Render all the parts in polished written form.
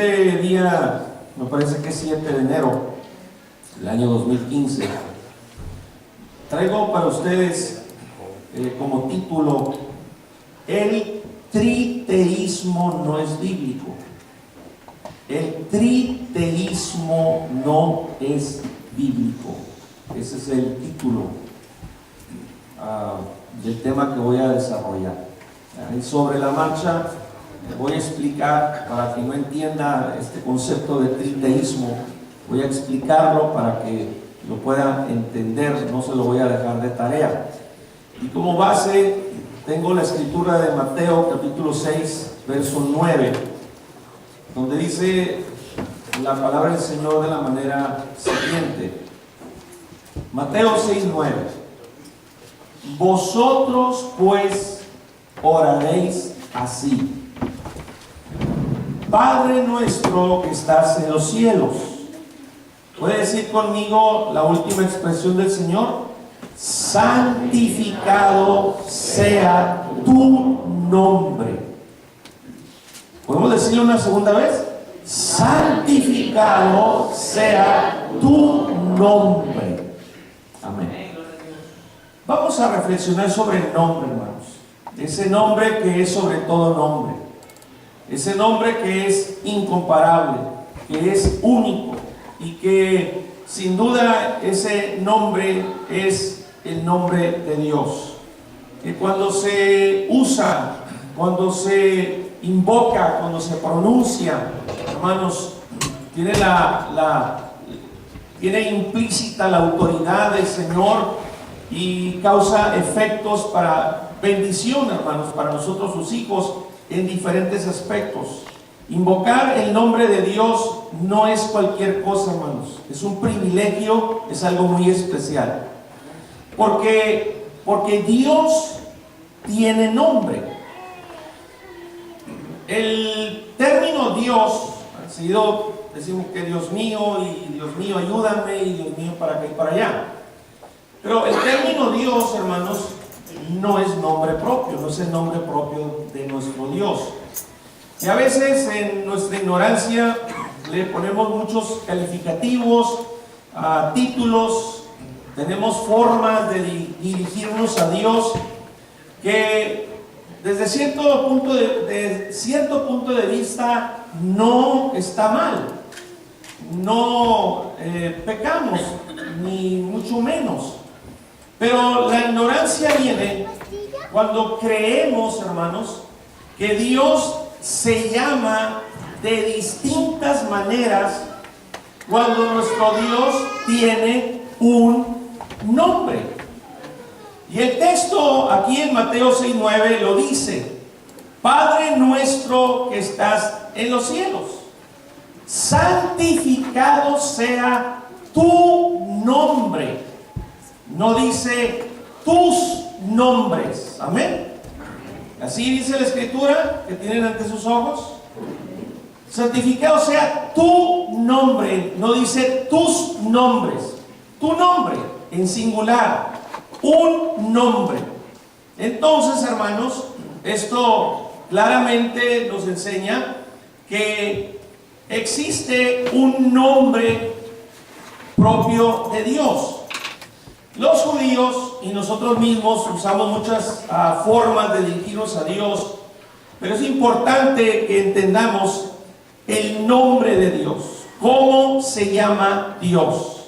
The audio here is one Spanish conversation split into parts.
este día, me parece que es 7 de enero del año 2015, traigo para ustedes como título: el triteísmo no es bíblico. El triteísmo no es bíblico. Ese es el título del tema que voy a desarrollar. Y sobre la marcha voy a explicar, para que no entienda este concepto de triteísmo, voy a explicarlo para que lo pueda entender, no se lo voy a dejar de tarea. Y como base tengo la escritura de Mateo capítulo 6, verso 9, donde dice la palabra del Señor de la manera siguiente. Mateo 6, 9. Vosotros pues oraréis así: Padre nuestro que estás en los cielos. ¿Puede decir conmigo la última expresión del Señor? Santificado sea tu nombre. ¿Podemos decirlo una segunda vez? Santificado sea tu nombre. Amén. Vamos a reflexionar sobre el nombre, hermanos. Ese nombre que es sobre todo nombre. Ese nombre que es incomparable, que es único y que sin duda ese nombre es el nombre de Dios. Que cuando se usa, cuando se invoca, cuando se pronuncia, hermanos, tiene implícita la autoridad del Señor y causa efectos para bendición, hermanos, para nosotros sus hijos en diferentes aspectos. Invocar el nombre de Dios no es cualquier cosa, hermanos. Es un privilegio, es algo muy especial. Porque Dios tiene nombre. El término Dios, seguido decimos que Dios mío, y Dios mío ayúdame, y Dios mío para acá y para allá. Pero el término Dios, hermanos, no es nombre propio, no es el nombre propio de nuestro Dios. Y a veces en nuestra ignorancia le ponemos muchos calificativos, títulos, tenemos formas de dirigirnos a Dios que desde cierto punto de vista no está mal. No pecamos, ni mucho menos. Pero la ignorancia viene cuando creemos, hermanos, que Dios se llama de distintas maneras cuando nuestro Dios tiene un nombre. Y el texto aquí en Mateo 6:9 lo dice: Padre nuestro que estás en los cielos, santificado sea tu nombre. No dice tus nombres. Amén. Así dice la escritura que tienen ante sus ojos. Santificado sea tu nombre. No dice tus nombres. Tu nombre en singular. Un nombre. Entonces, hermanos, esto claramente nos enseña que existe un nombre propio de Dios. Los judíos y nosotros mismos usamos muchas formas de dirigirnos a Dios, pero es importante que entendamos el nombre de Dios, cómo se llama Dios,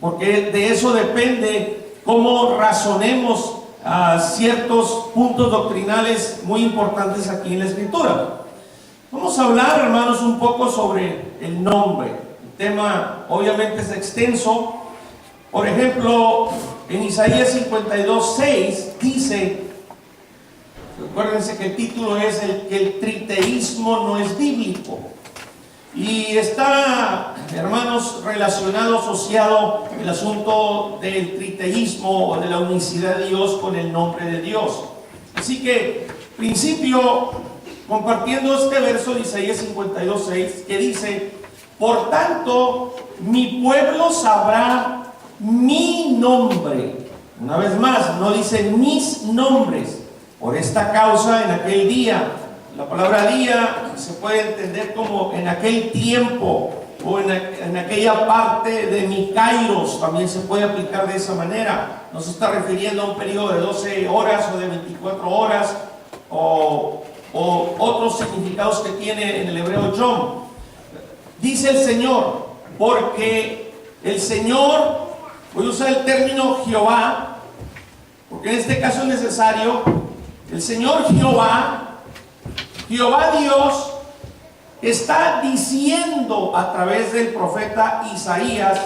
porque de eso depende cómo razonemos ciertos puntos doctrinales muy importantes aquí en la Escritura. Vamos a hablar, hermanos, un poco sobre el nombre. El tema obviamente es extenso. Por ejemplo, en Isaías 52:6 dice, recuérdense que el título es que el triteísmo no es bíblico. Y está, hermanos, relacionado, asociado el asunto del triteísmo o de la unicidad de Dios con el nombre de Dios. Así que, principio, compartiendo este verso de Isaías 52:6, que dice: por tanto, mi pueblo sabrá mi nombre. Una vez más, no dice mis nombres. Por esta causa, en aquel día La palabra día se puede entender como en aquel tiempo o en aquella parte de mi kairos, también se puede aplicar de esa manera. No se está refiriendo a un periodo de 12 horas o de 24 horas o otros significados que tiene en el hebreo Yom. Dice el Señor, porque el Señor, voy a usar el término Jehová, porque en este caso es necesario, el Señor Jehová Dios, está diciendo a través del profeta Isaías,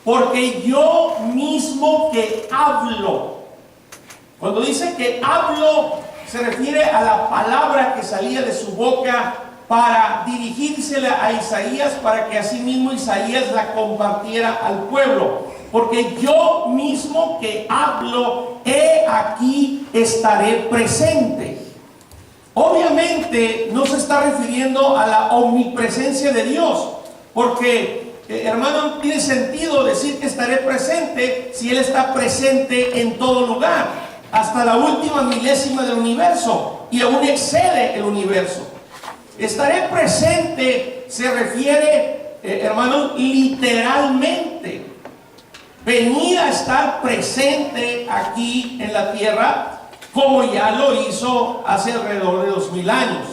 porque yo mismo que hablo. Cuando dice que hablo, se refiere a la palabra que salía de su boca para dirigírsela a Isaías, para que así mismo Isaías la compartiera al pueblo. Porque yo mismo que hablo, he aquí estaré presente. Obviamente no se está refiriendo a la omnipresencia de Dios, porque hermano, no tiene sentido decir que estaré presente si Él está presente en todo lugar, hasta la última milésima del universo, y aún excede el universo. Estaré presente se refiere, hermano, literalmente. Venir a estar presente aquí en la tierra, como ya lo hizo hace alrededor de 2000 años.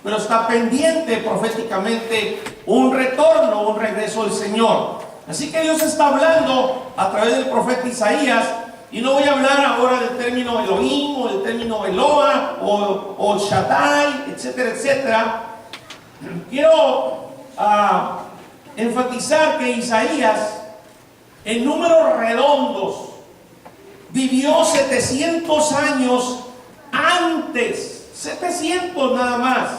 Pero está pendiente proféticamente un retorno, un regreso del Señor. Así que Dios está hablando a través del profeta Isaías, y no voy a hablar ahora del término Elohim o del término Eloa o Shaddai, etcétera, etcétera. Quiero enfatizar que Isaías, en números redondos, vivió 700 años antes, 700 nada más,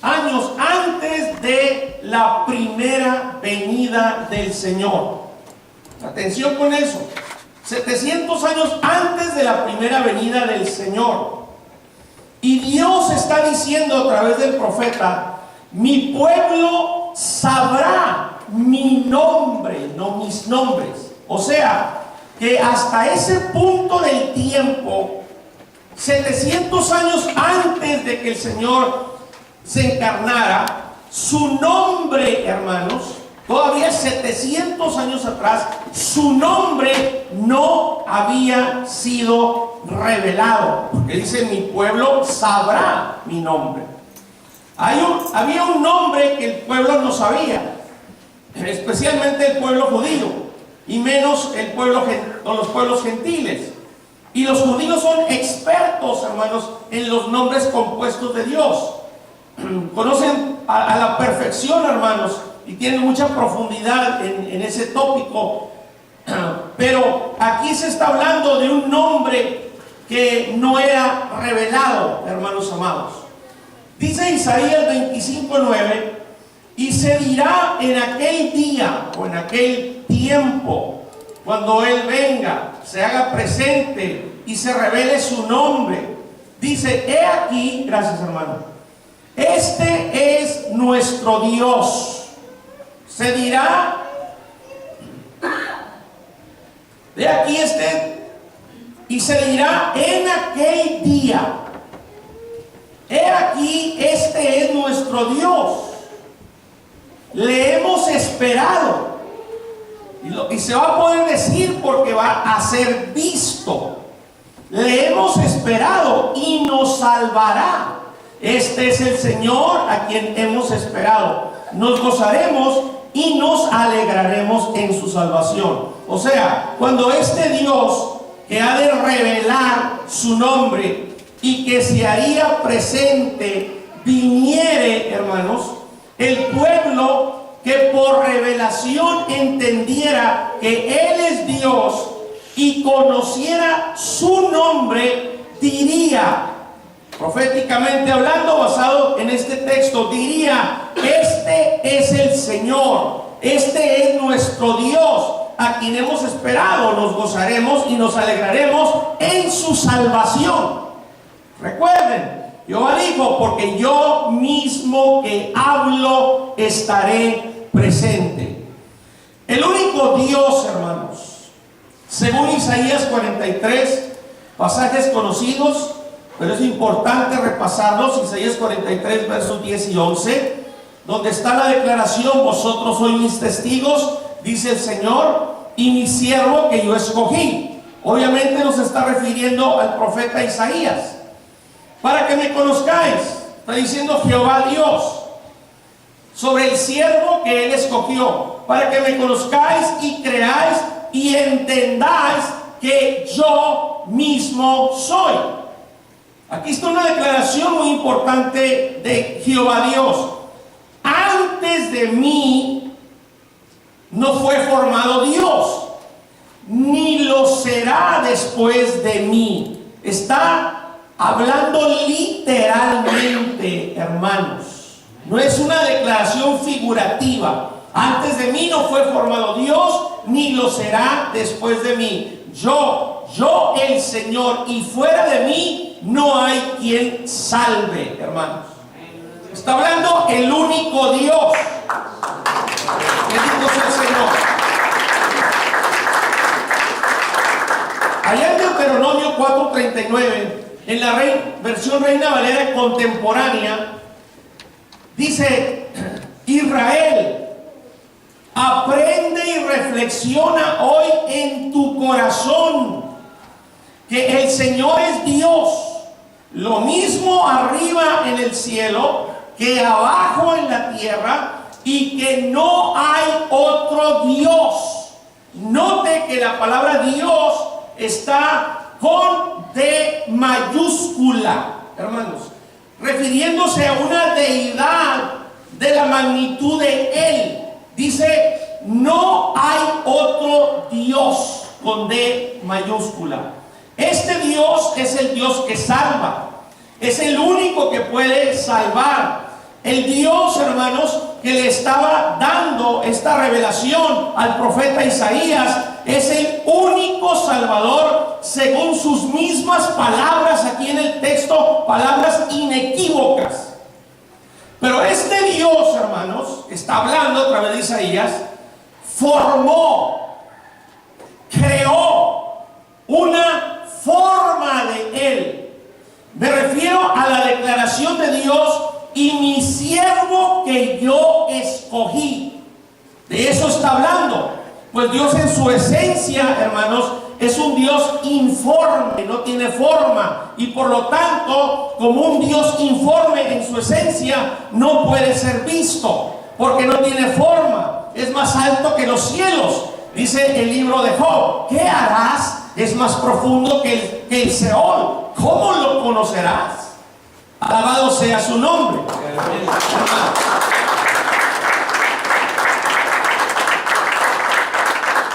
años antes de la primera venida del Señor. Atención con eso, 700 años antes de la primera venida del Señor. Y Dios está diciendo a través del profeta, mi pueblo sabrá mi nombre, no mis nombres. O sea, que hasta ese punto del tiempo, 700 años antes de que el Señor se encarnara, su nombre, hermanos, todavía 700 años atrás, su nombre no había sido revelado, porque dice, mi pueblo sabrá mi nombre. Había un nombre que el pueblo no sabía, especialmente el pueblo judío, y menos los pueblos gentiles. Y los judíos son expertos, hermanos, en los nombres compuestos de Dios. Conocen a la perfección, hermanos, y tienen mucha profundidad en ese tópico. Pero aquí se está hablando de un nombre que no era revelado, hermanos amados. Dice Isaías 25:9, y se dirá en aquel día o en aquel tiempo, cuando Él venga, se haga presente y se revele su nombre. Dice, he aquí, gracias hermano, este es nuestro Dios. Se dirá, de aquí y se dirá en aquel día, he aquí, este es nuestro Dios. Le hemos esperado. Y se va a poder decir porque va a ser visto. Le hemos esperado y nos salvará. Este es el Señor a quien hemos esperado. Nos gozaremos y nos alegraremos en su salvación. O sea, cuando este Dios que ha de revelar su nombre y que se haría presente viniere, hermanos, el pueblo que por revelación entendiera que Él es Dios y conociera su nombre, diría, proféticamente hablando, basado en este texto, diría, este es el Señor, este es nuestro Dios, a quien hemos esperado, nos gozaremos y nos alegraremos en su salvación. Recuerden, Jehová dijo, porque yo mismo que hablo estaré presente. El único Dios, hermanos, según Isaías 43, pasajes conocidos, pero es importante repasarlos. Isaías 43, versos 10 y 11, donde está la declaración: vosotros sois mis testigos, dice el Señor, y mi siervo que yo escogí. Obviamente nos está refiriendo al profeta Isaías. Para que me conozcáis, está diciendo Jehová Dios, sobre el siervo que él escogió, para que me conozcáis y creáis y entendáis que yo mismo soy. Aquí está una declaración muy importante de Jehová Dios. Antes de mí no fue formado Dios, ni lo será después de mí. Está hablando literalmente, hermanos. No es una declaración figurativa. Antes de mí no fue formado Dios, ni lo será después de mí. Yo el Señor, y fuera de mí no hay quien salve, hermanos. Está hablando el único Dios. Bendito sea el Señor. Allá en Deuteronomio 4:39, en la versión Reina Valera contemporánea, dice: Israel, aprende y reflexiona hoy en tu corazón que el Señor es Dios, lo mismo arriba en el cielo que abajo en la tierra, y que no hay otro Dios. Note que la palabra Dios está con D mayúscula, hermanos, refiriéndose a una deidad de la magnitud de Él. Dice: no hay otro Dios, con D mayúscula. Este Dios es el Dios que salva, es el único que puede salvar. El Dios, hermanos, que le estaba dando esta revelación al profeta Isaías es el único Salvador, según sus mismas palabras aquí en el texto, palabras inequívocas. Pero este Dios, hermanos, está hablando a través de Isaías, formó, creó una forma de Él. Me refiero a la declaración de Dios: y mi siervo que yo escogí. De eso está hablando. Pues Dios en su esencia, hermanos, es un Dios informe, no tiene forma, y por lo tanto, como un Dios informe en su esencia, no puede ser visto, porque no tiene forma. Es más alto que los cielos, dice el libro de Job. ¿Qué harás? Es más profundo que el Seol. ¿Cómo lo conocerás? Alabado sea su nombre.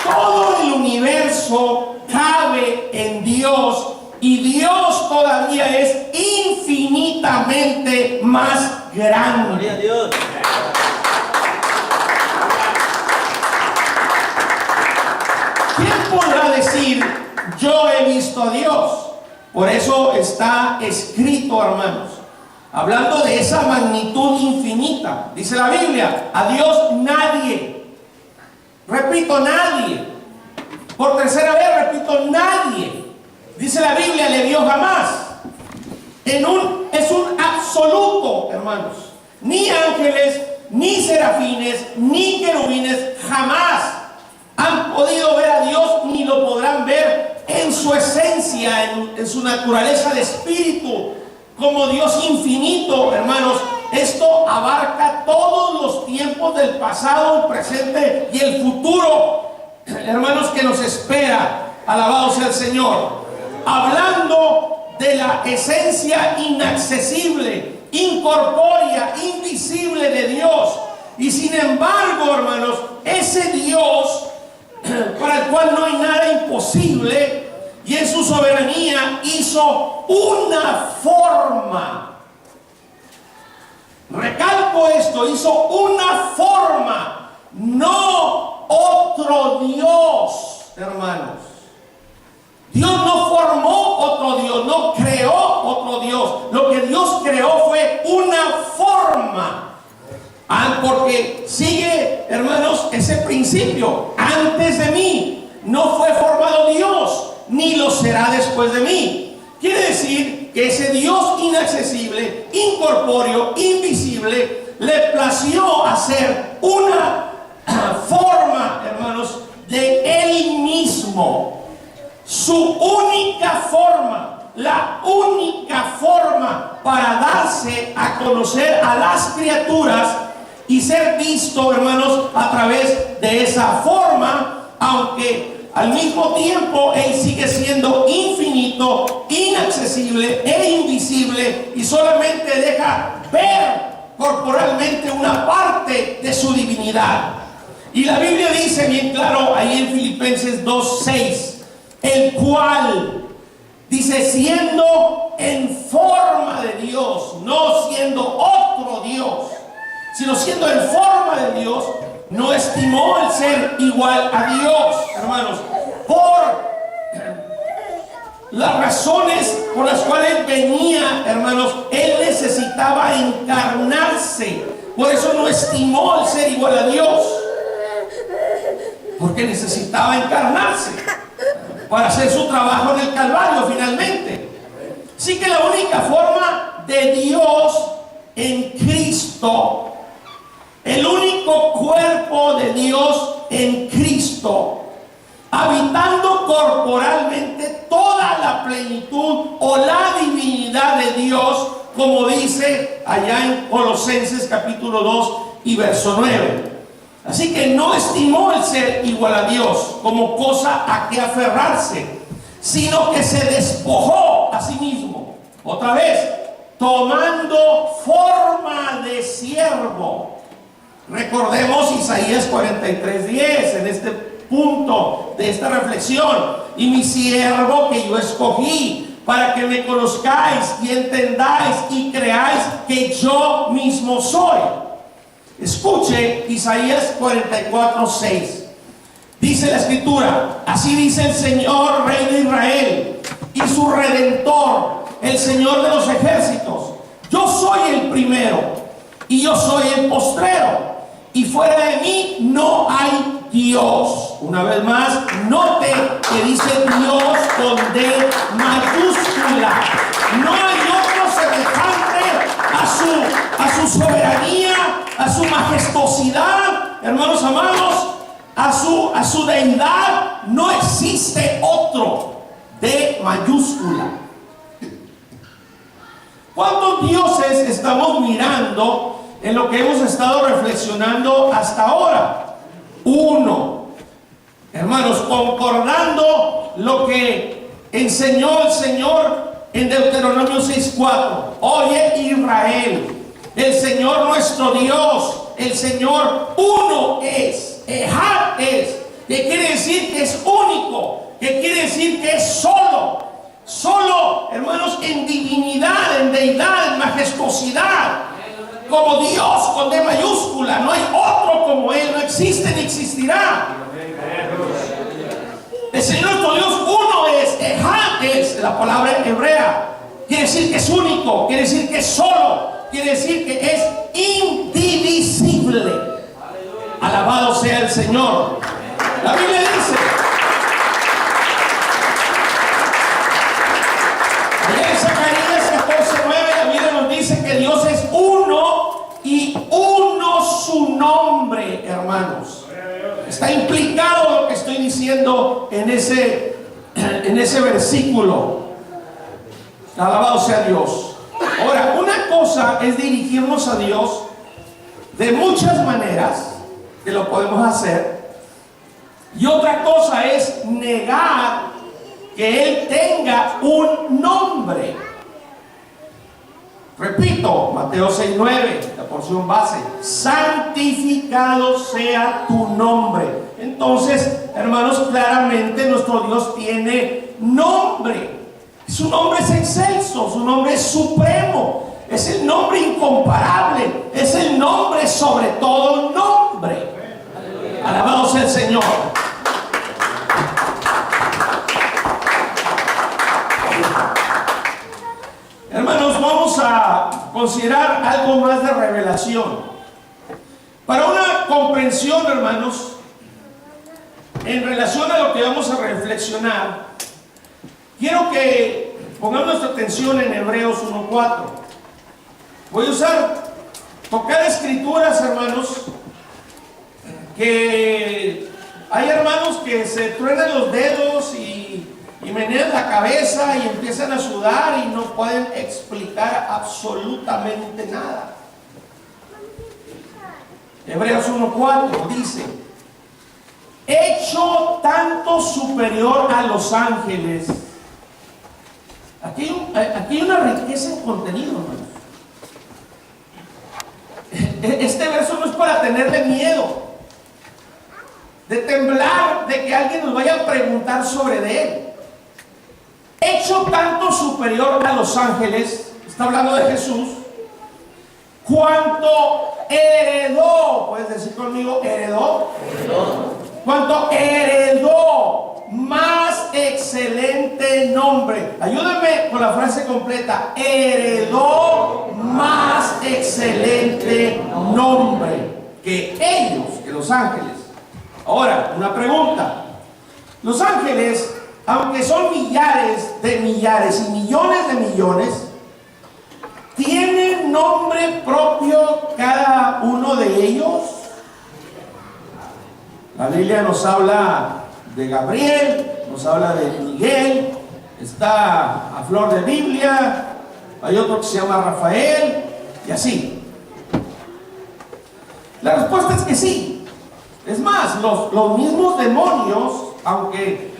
Todo el universo cabe en Dios, y Dios todavía es infinitamente más grande. Gloria a Dios. ¿Quién podrá decir: yo he visto a Dios? Por eso está escrito, hermanos, hablando de esa magnitud infinita. Dice la Biblia: a Dios nadie, repito, nadie, por tercera vez repito, nadie, dice la Biblia, le vio jamás. Es un absoluto, hermanos. Ni ángeles, ni serafines, ni querubines jamás han podido ver a Dios, ni lo podrán ver en su esencia, en su naturaleza de espíritu, como Dios infinito, hermanos. Esto abarca todos los tiempos del pasado, el presente y el futuro, hermanos, que nos espera. Alabado sea el Señor. Hablando de la esencia inaccesible, incorpórea, invisible de Dios. Y sin embargo, hermanos, ese Dios para el cual no hay nada imposible, y en su soberanía hizo una forma. Recalco esto: hizo una forma, no otro Dios, hermanos. Dios no formó otro Dios, no creó otro Dios. Lo que Dios creó fue una forma. Porque sigue, hermanos, ese principio: antes de mí no fue formado Dios, ni lo será después de mí. Quiere decir que ese Dios inaccesible, incorpóreo, invisible, le plació hacer una forma, hermanos, de Él mismo. Su única forma, la única forma para darse a conocer a las criaturas y ser visto, hermanos, a través de esa forma, aunque al mismo tiempo Él sigue siendo infinito, inaccesible e invisible, y solamente deja ver corporalmente una parte de su divinidad. Y la Biblia dice bien claro ahí en Filipenses 2:6, el cual dice, siendo en forma de Dios, no siendo otro Dios, sino siendo en forma de Dios, no estimó el ser igual a Dios, hermanos, por las razones por las cuales venía, hermanos, Él necesitaba encarnarse. Por eso no estimó el ser igual a Dios, porque necesitaba encarnarse para hacer su trabajo en el Calvario finalmente. Así que la única forma de Dios en Cristo, el único cuerpo de Dios en Cristo, habitando corporalmente toda la plenitud o la divinidad de Dios, como dice allá en Colosenses capítulo 2 y verso 9. Así que no estimó el ser igual a Dios como cosa a que aferrarse, sino que se despojó a sí mismo, otra vez, tomando forma de siervo. Recordemos Isaías 43:10 en este punto de esta reflexión: y mi siervo que yo escogí, para que me conozcáis y entendáis y creáis que yo mismo soy. Escuche Isaías 44:6. Dice la escritura: así dice el Señor, Rey de Israel, y su Redentor, el Señor de los ejércitos: yo soy el primero y yo soy el postrero, y fuera de mí no hay Dios. Una vez más, note que dice Dios con D mayúscula. No hay otro semejante a su soberanía, a su majestuosidad, hermanos amados, a su deidad. No existe otro. D mayúscula. ¿Cuántos dioses estamos mirando en lo que hemos estado reflexionando hasta ahora? Uno. Hermanos, concordando lo que enseñó el Señor en Deuteronomio 6:4. Oye Israel, el Señor nuestro Dios, el Señor uno es, Ejad es, que quiere decir que es único, que quiere decir que es solo, hermanos, en divinidad, en deidad, en majestuosidad, como Dios con D mayúscula. No hay otro como Él, no existe ni existirá. El Señor nuestro Dios uno es, Ejad es la palabra hebrea, quiere decir que es único, quiere decir que es solo, quiere decir que es indivisible. Alabado sea el Señor. La Biblia dice, allá en Zacarías 14:9, la Biblia nos dice que Dios es uno y uno su nombre, hermanos. Está implicado lo que estoy diciendo en ese versículo. Alabado sea Dios. Ahora, una cosa es dirigirnos a Dios de muchas maneras, que lo podemos hacer, y otra cosa es negar que Él tenga un nombre. Repito, Mateo 6:9, la porción base: santificado sea tu nombre. Entonces, hermanos, claramente nuestro Dios tiene nombre. Su nombre es excelso, su nombre es supremo, es el nombre incomparable, es el nombre sobre todo nombre. Alabado sea el Señor. Hermanos, vamos a considerar algo más de revelación. Para una comprensión, hermanos, en relación a lo que vamos a reflexionar, quiero que Pongamos nuestra atención en Hebreos 1:4. Voy a tocar escrituras, hermanos, que hay hermanos que se truenan los dedos y menean la cabeza y empiezan a sudar y no pueden explicar absolutamente nada. Hebreos 1:4 dice: hecho tanto superior a los ángeles. Aquí hay una riqueza en contenido, hermanos. Este verso no es para tenerle miedo, de temblar, de que alguien nos vaya a preguntar sobre de él. Hecho tanto superior a los ángeles, está hablando de Jesús, cuanto heredó, puedes decir conmigo, heredó, cuanto heredó más excelente nombre. Ayúdame con la frase completa: heredó más excelente nombre que ellos, que los ángeles. Ahora, una pregunta: los ángeles, aunque son millares de millares y millones de millones, ¿tienen nombre propio cada uno de ellos? La Biblia nos habla de Gabriel, nos habla de Miguel, está a flor de Biblia, hay otro que se llama Rafael, y así. La respuesta es que sí. Es más, los mismos demonios, aunque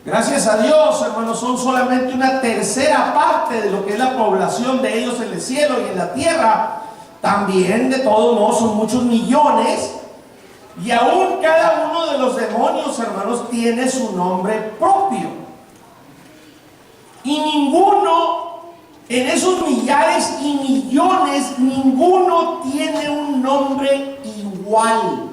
gracias a Dios, hermanos, son solamente una tercera parte de lo que es la población de ellos en el cielo y en la tierra, también de todos modos son muchos millones. Y aún cada uno de los demonios, hermanos, tiene su nombre propio. Y ninguno, en esos millares y millones, ninguno tiene un nombre igual.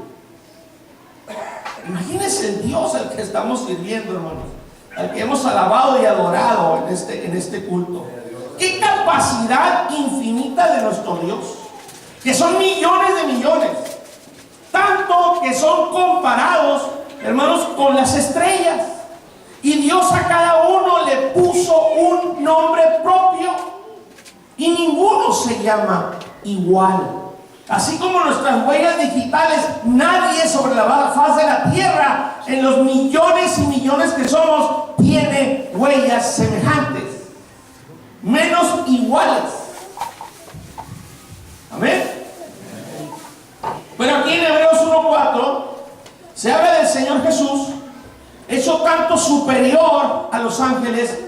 Imagínense el Dios al que estamos sirviendo, hermanos, al que hemos alabado y adorado en este culto. ¡Qué capacidad infinita de nuestro Dios! Que son millones de millones. Tanto que son comparados, hermanos, con las estrellas. Y Dios a cada uno le puso un nombre propio. Y ninguno se llama igual. Así como nuestras huellas digitales, nadie sobre la faz de la tierra, en los millones y millones que somos, tiene huellas semejantes, menos iguales. Amén. Pero aquí en Hebreos 1:4 se habla del Señor Jesús, hecho tanto superior a los ángeles,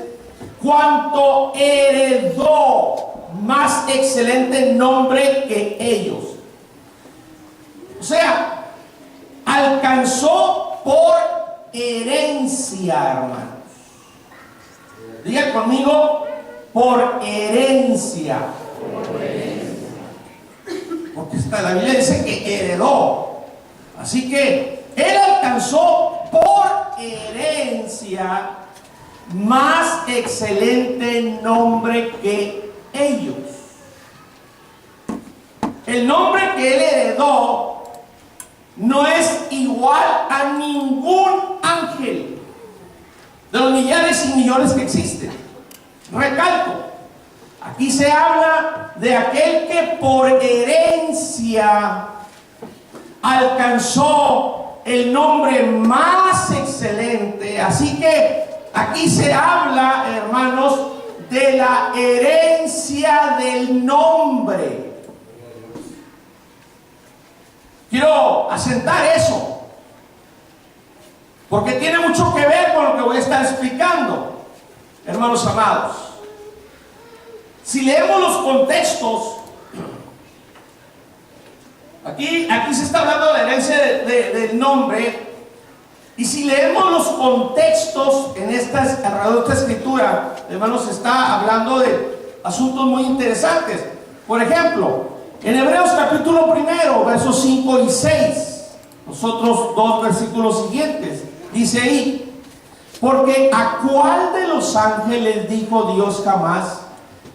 cuanto heredó más excelente nombre que ellos. O sea, alcanzó por herencia, hermanos. Diga conmigo: por herencia. Porque la Biblia dice que heredó. Así que él alcanzó por herencia más excelente nombre que ellos. El nombre que él heredó no es igual a ningún ángel de los millares y millones que existen. Recalco, aquí se habla de aquel que por herencia alcanzó el nombre más excelente. Así que aquí se habla, hermanos, de la herencia del nombre. Quiero asentar eso, porque tiene mucho que ver con lo que voy a estar explicando, hermanos amados. Si leemos los contextos, aquí se está hablando de la herencia del nombre, y si leemos los contextos alrededor de esta escritura, hermanos, está hablando de asuntos muy interesantes. Por ejemplo, en Hebreos capítulo 1, versos 5 y 6, los otros dos versículos siguientes, dice ahí: porque ¿a cuál de los ángeles dijo Dios jamás: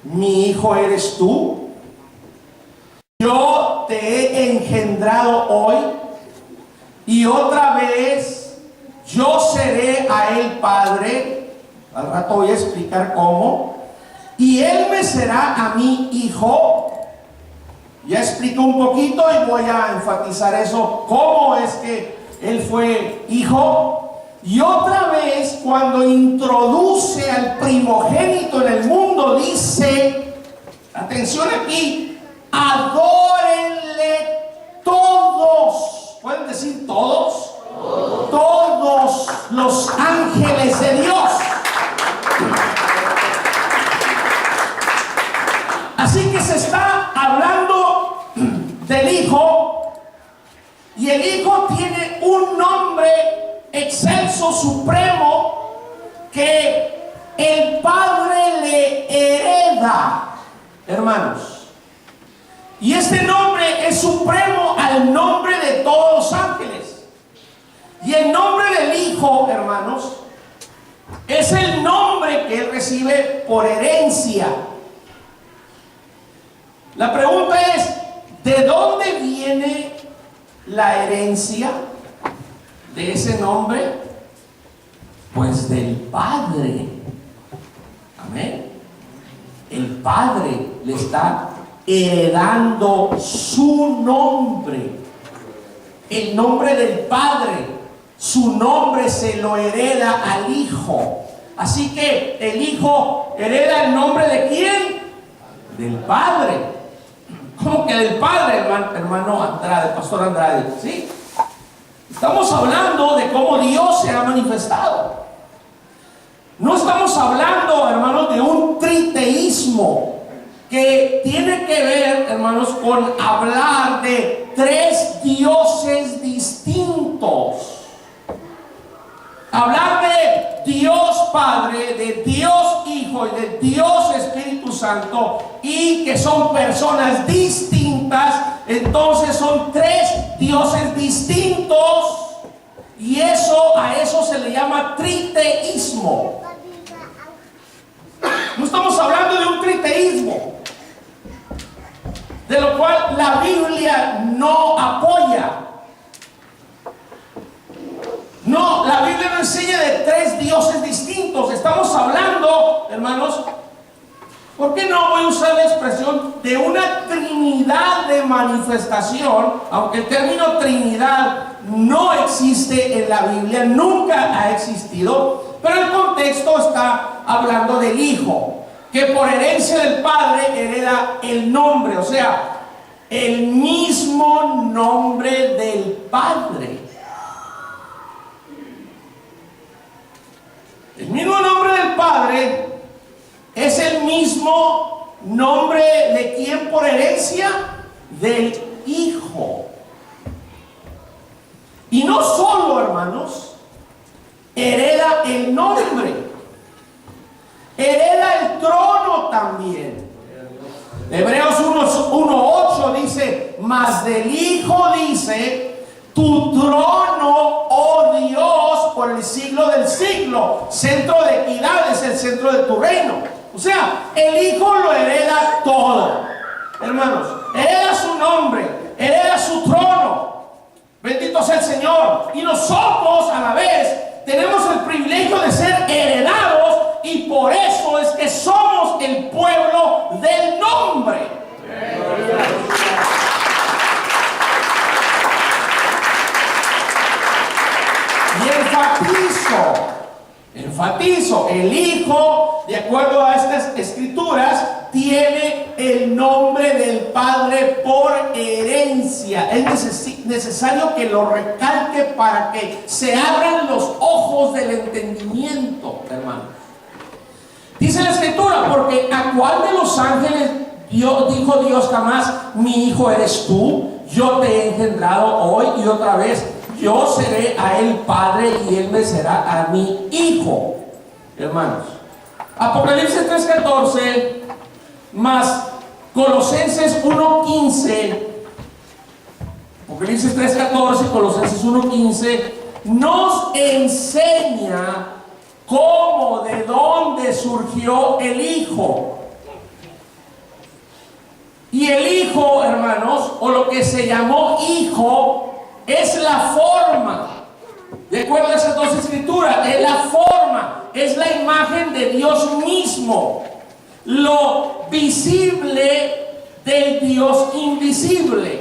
mi hijo eres tú? Yo te he engendrado hoy, y otra vez yo seré a él padre. Al rato voy a explicar cómo. y él me será a mí hijo. Ya explico un poquito y voy a enfatizar eso, cómo es que él fue hijo. Y otra vez, cuando introduce al primogénito en el mundo, dice, atención aquí, adórenle todos. ¿Pueden decir todos? Todos los ángeles de Dios. Así que se está hablando del Hijo, y el Hijo tiene un nombre excelso, supremo, que el Padre le hereda, hermanos. Y este nombre es supremo al nombre de todos los ángeles. Y el nombre del Hijo, hermanos, es el nombre que él recibe por herencia. La pregunta es, ¿de dónde viene la herencia de ese nombre? Pues del Padre. Amén. El Padre le está heredando su nombre. El nombre del Padre, su nombre se lo hereda al Hijo. Así que el Hijo hereda el nombre ¿de quién? Del Padre. ¿Cómo que del Padre, hermano Andrade, pastor Andrade? ¿Sí? Estamos hablando de cómo Dios se ha manifestado. No estamos hablando, hermanos, de un triteísmo que tiene que ver, hermanos, con hablar de tres dioses distintos. Hablar de Dios Padre, de Dios Hijo y de Dios Espíritu Santo, y que son personas distintas, entonces son tres dioses distintos, y a eso se le llama triteísmo. No estamos hablando de un triteísmo, de lo cual la Biblia no apoya. No, la Biblia no enseña de tres dioses distintos. Estamos hablando, hermanos, ¿por qué no voy a usar la expresión de una trinidad de manifestación? Aunque el término Trinidad no existe en la Biblia, nunca ha existido, pero el contexto está hablando del Hijo, que por herencia del Padre hereda el nombre, o sea, el mismo nombre del Padre. El mismo nombre del Padre es el mismo nombre de quién por herencia, del Hijo. Y no solo, hermanos, hereda el nombre, hereda el trono también. Hebreos 1:8 dice, mas del Hijo dice, tu trono, oh Dios, por el siglo del siglo. Centro de equidad es el centro de tu reino. O sea, el Hijo lo hereda todo, hermanos. Hereda su nombre, hereda su trono. Bendito sea el Señor. Y nosotros a la vez tenemos el privilegio de ser heredados, y por eso es que somos el pueblo del nombre. Y enfatizo, el Hijo, de acuerdo a estas escrituras, tiene el nombre del Padre por herencia. Es necesario que lo recalque para que se abran los ojos del entendimiento, hermano. Dice la escritura, porque ¿a cuál de los ángeles dijo Dios jamás, mi hijo eres tú? Yo te he engendrado hoy y otra vez. Yo seré a él padre y él me será a mí hijo. Hermanos, Apocalipsis 3:14 más Colosenses 1:15, Apocalipsis 3:14 y Colosenses 1:15 nos enseña cómo, de dónde surgió el Hijo. Y el Hijo, hermanos, o lo que se llamó Hijo, es la forma, de acuerdo a esas dos escrituras, es la forma, es la imagen de Dios mismo. lo visible del Dios invisible,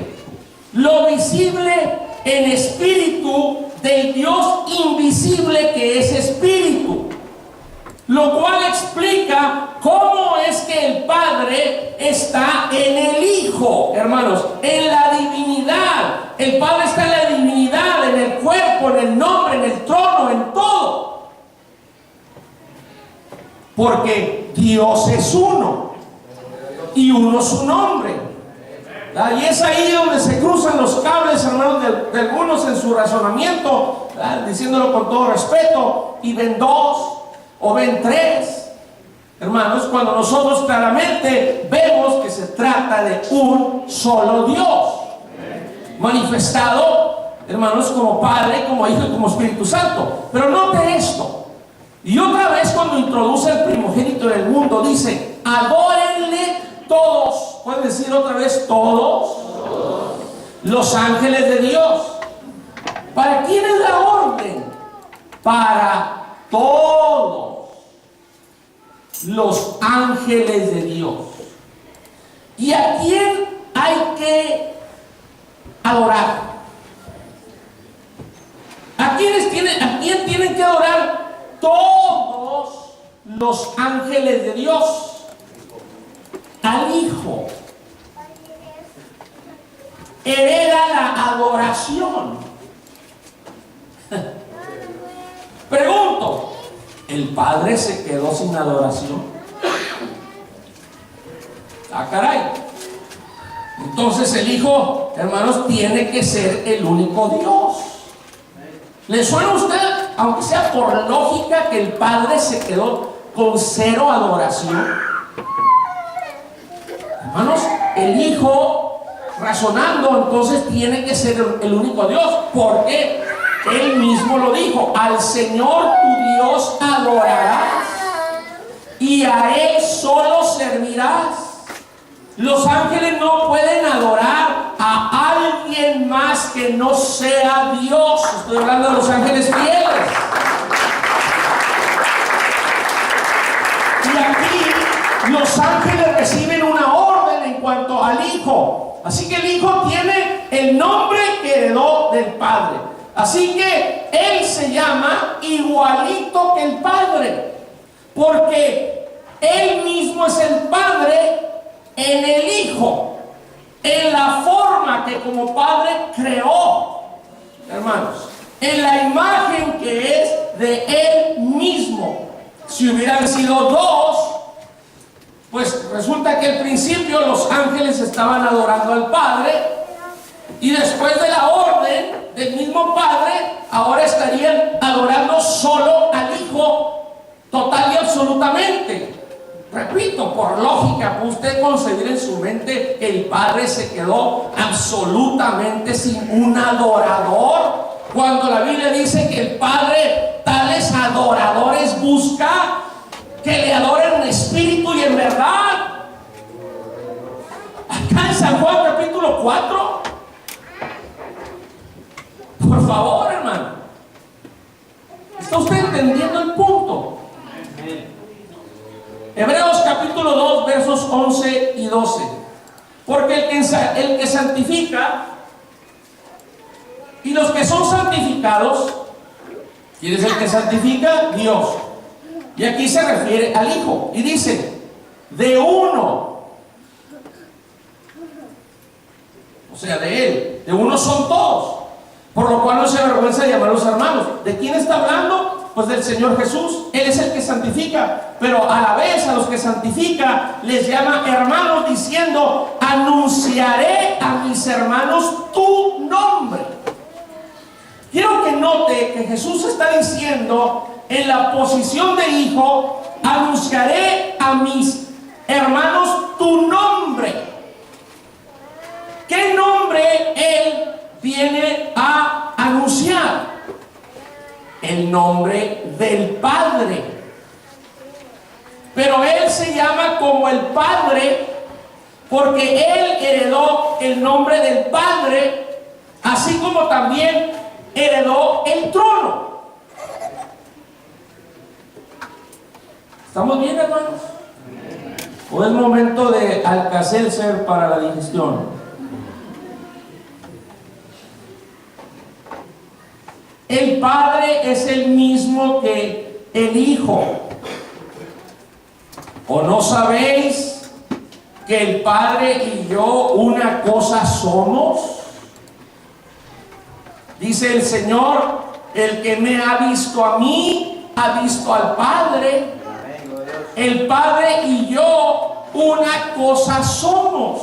lo visible en espíritu del Dios invisible que es espíritu, lo cual explica cómo es que el Padre está en el Hijo, hermanos, en la divinidad. El Padre está en la divinidad, en el cuerpo, en el nombre, en el trono, en todo. Porque Dios es uno y uno su nombre. Y es ahí donde se cruzan los cables, hermanos, de algunos en su razonamiento, diciéndolo con todo respeto, y ven dos o ven tres, hermanos, cuando nosotros claramente vemos que se trata de un solo Dios, manifestado, hermanos, como Padre, como Hijo y como Espíritu Santo. Pero note esto, y otra vez cuando introduce el primogénito del mundo, dice: adórenle todos. ¿Pueden decir otra vez todos? Los ángeles de Dios. ¿Para quién es la orden? Para todos los ángeles de Dios. ¿Y a quién hay que adorar? ¿A quién tienen que adorar todos los ángeles de Dios? Al Hijo. Hereda la adoración. Pregunto, ¿el Padre se quedó sin adoración? Ah, caray. Entonces el Hijo, hermanos, tiene que ser el único Dios. ¿Le suena a usted, aunque sea por lógica, que el Padre se quedó con cero adoración? Hermanos, el Hijo, razonando, entonces tiene que ser el único Dios, porque Él mismo lo dijo: al Señor tu Dios adorarás y a Él solo servirás. Los ángeles no pueden adorar a alguien más que no sea Dios. Estoy hablando de los ángeles fieles. Y aquí los ángeles reciben una orden en cuanto al Hijo. Así que el Hijo tiene el nombre que heredó del Padre. Así que Él se llama igualito que el Padre, porque Él mismo es el Padre en el Hijo, en la forma que como Padre creó, hermanos, en la imagen que es de Él mismo. Si hubieran sido dos, pues resulta que al principio los ángeles estaban adorando al Padre, y después de la orden del mismo Padre, ahora estarían adorando solo al Hijo, total y absolutamente. Repito, por lógica, ¿puede usted concebir en su mente que el Padre se quedó absolutamente sin un adorador? Cuando la Biblia dice que el Padre tales adoradores busca, que le adoren en espíritu y en verdad. Acá en San Juan capítulo 4, por favor, hermano, ¿está usted entendiendo el punto? Hebreos capítulo 2 versos 11 y 12. Porque el que santifica y los que son santificados, ¿quién es el que santifica? Dios. Y aquí se refiere al Hijo y dice: de uno, o sea, de Él, de uno son todos, por lo cual no se avergüenza de llamarlos hermanos. ¿De quién está hablando? Pues del Señor Jesús. Él es el que santifica, pero a la vez a los que santifica les llama hermanos, diciendo: anunciaré a mis hermanos tu nombre. Quiero que note que Jesús está diciendo en la posición de Hijo: anunciaré a mis hermanos tu nombre. ¿Qué nombre Él viene a anunciar? El nombre del Padre. Pero Él se llama como el Padre porque Él heredó el nombre del Padre, así como también heredó el trono. ¿Estamos bien, hermanos? ¿O es momento de Alka-Seltzer para la digestión? El Padre es el mismo que el Hijo. ¿O no sabéis que el Padre y yo una cosa somos? Dice el Señor, el que me ha visto a mí, ha visto al Padre. El Padre y yo una cosa somos.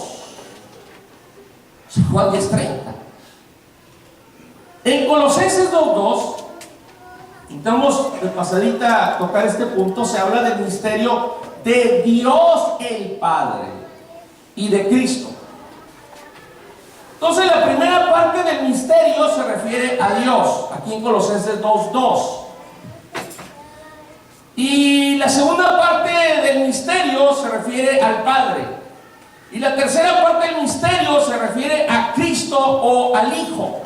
Juan 10:30. En Colosenses 2:2, intentamos de pasadita tocar este punto, se habla del misterio de Dios el Padre y de Cristo. Entonces la primera parte del misterio se refiere a Dios, aquí en Colosenses 2:2. Y la segunda parte del misterio se refiere al Padre. Y la tercera parte del misterio se refiere a Cristo o al Hijo.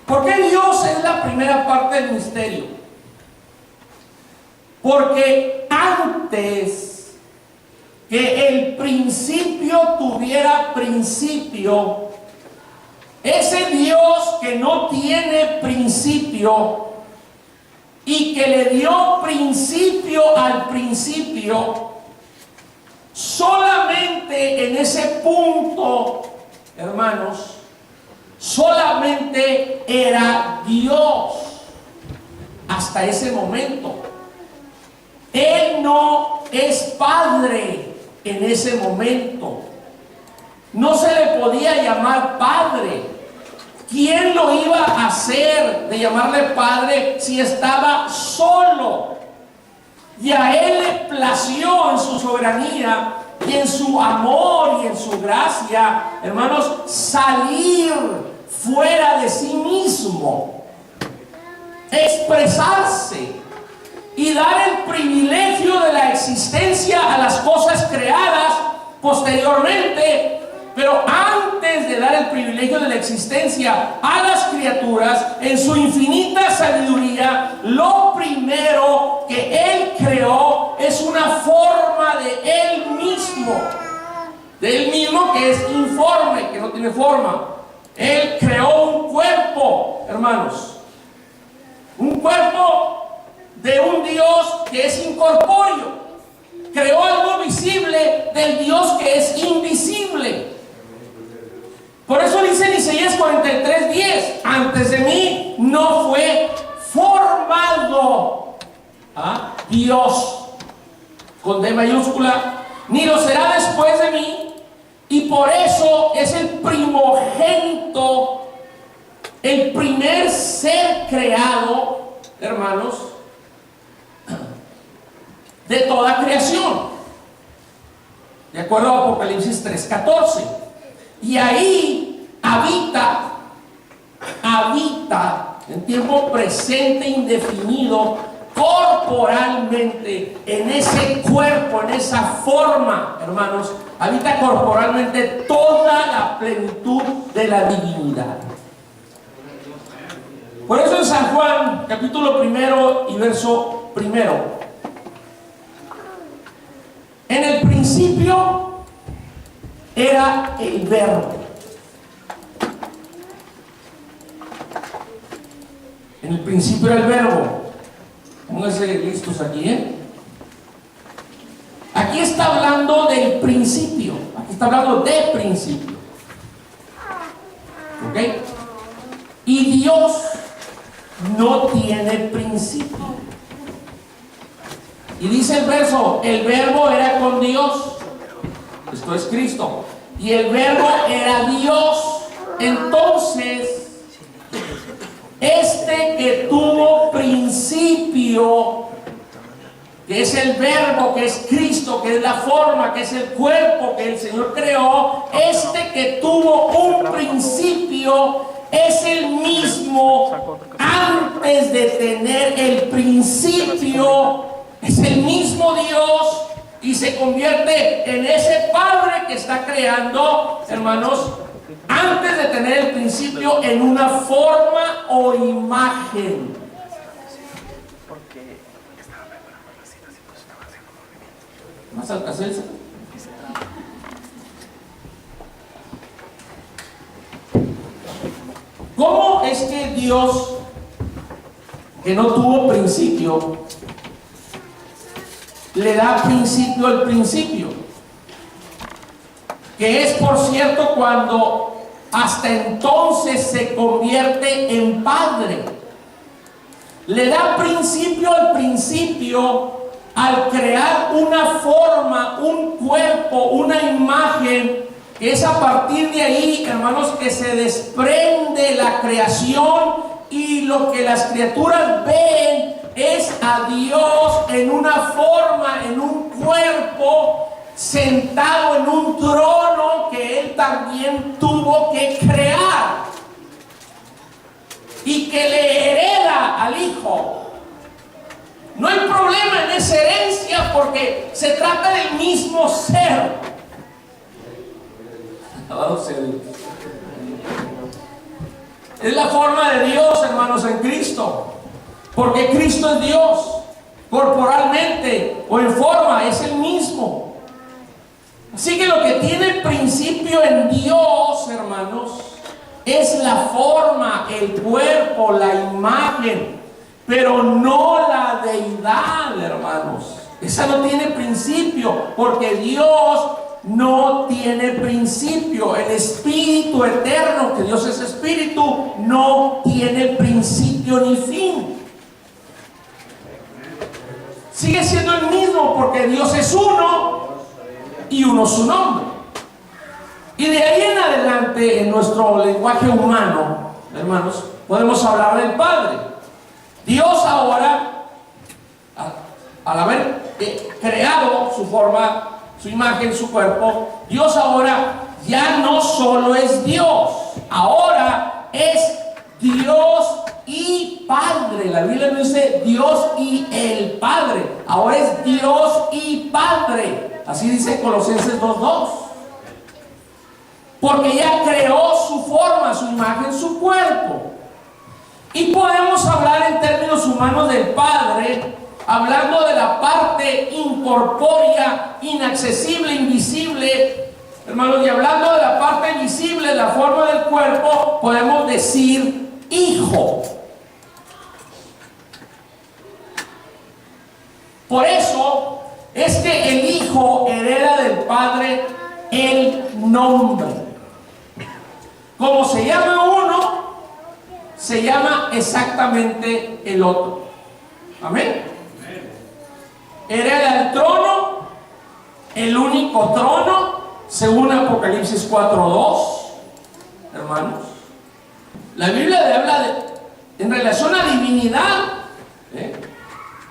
¿Por qué Dios es la primera parte del misterio? Porque antes que el principio tuviera principio, ese Dios que no tiene principio y que le dio principio al principio, solamente en ese punto, hermanos, solamente era Dios hasta ese momento. Él no es Padre en ese momento. No se le podía llamar Padre. ¿Quién lo iba a hacer de llamarle Padre si estaba solo? Y a Él le plació en su soberanía y en su amor y en su gracia, hermanos, salir fuera de sí mismo, expresarse y dar el privilegio de la existencia a las cosas creadas posteriormente. Pero antes de dar el privilegio de la existencia a las criaturas, en su infinita sabiduría, lo primero que Él creó es una forma de Él mismo. De Él mismo que es informe, que no tiene forma. Él creó un cuerpo, hermanos. Un cuerpo de un Dios que es incorpóreo. Creó algo visible del Dios que es invisible. Por eso dice en Isaías 43:10, antes de mí no fue formado Dios, con D mayúscula, ni lo será después de mí, y por eso es el primogénito, el primer ser creado, hermanos, de toda creación, de acuerdo a Apocalipsis 3:14. Y ahí habita en tiempo presente indefinido, corporalmente, en ese cuerpo, en esa forma, hermanos, habita corporalmente toda la plenitud de la divinidad. Por eso en San Juan, capítulo 1 y verso 1, en el principio era el Verbo. En el principio era el Verbo. Pónganse listos aquí, Aquí está hablando del principio. Aquí está hablando de principio. ¿Ok? Y Dios no tiene principio. Y dice el verso, el Verbo era con Dios. Esto es Cristo. Y el Verbo era Dios. Entonces, este que tuvo principio, que es el Verbo, que es Cristo, que es la forma, que es el cuerpo que el Señor creó, este que tuvo un principio es el mismo antes de tener el principio, es el mismo Dios. Y se convierte en ese Padre que está creando, hermanos, antes de tener el principio, en una forma o imagen. ¿Más al caselsa? ¿Cómo es que Dios, que no tuvo principio, le da principio al principio? Que es, por cierto, cuando hasta entonces se convierte en padre. Le da principio al principio al crear una forma, un cuerpo, una imagen, que es a partir de ahí, hermanos, que se desprende la creación y lo que las criaturas ven es a Dios en una forma, en un cuerpo, sentado en un trono que Él también tuvo que crear y que le hereda al Hijo. No hay problema en esa herencia porque se trata del mismo ser. Es la forma de Dios, hermanos, en Cristo, porque Cristo es Dios, corporalmente o en forma, es el mismo. Así que lo que tiene principio en Dios, hermanos, es la forma, el cuerpo, la imagen, pero no la deidad, hermanos. Esa no tiene principio, porque Dios no tiene principio. El Espíritu eterno, que Dios es Espíritu, no tiene principio ni fin. Sigue siendo el mismo, porque Dios es uno y uno su nombre. Y de ahí en adelante, en nuestro lenguaje humano, hermanos, podemos hablar del Padre. Dios ahora, al haber creado su forma, su imagen, su cuerpo, Dios ahora ya no solo es Dios, ahora es Dios y Padre. La Biblia no dice Dios y el Padre, ahora es Dios y Padre. Así dice Colosenses 2:2. Porque ya creó su forma, su imagen, su cuerpo. Y podemos hablar en términos humanos del Padre, hablando de la parte incorpórea, inaccesible, invisible, hermanos, y hablando de la parte visible, la forma del cuerpo, podemos decir Hijo. Por eso es que el Hijo hereda del Padre el nombre. Como se llama uno, se llama exactamente el otro. Amén. Hereda el trono, el único trono, según Apocalipsis 4:2, hermanos. La Biblia habla en relación a divinidad,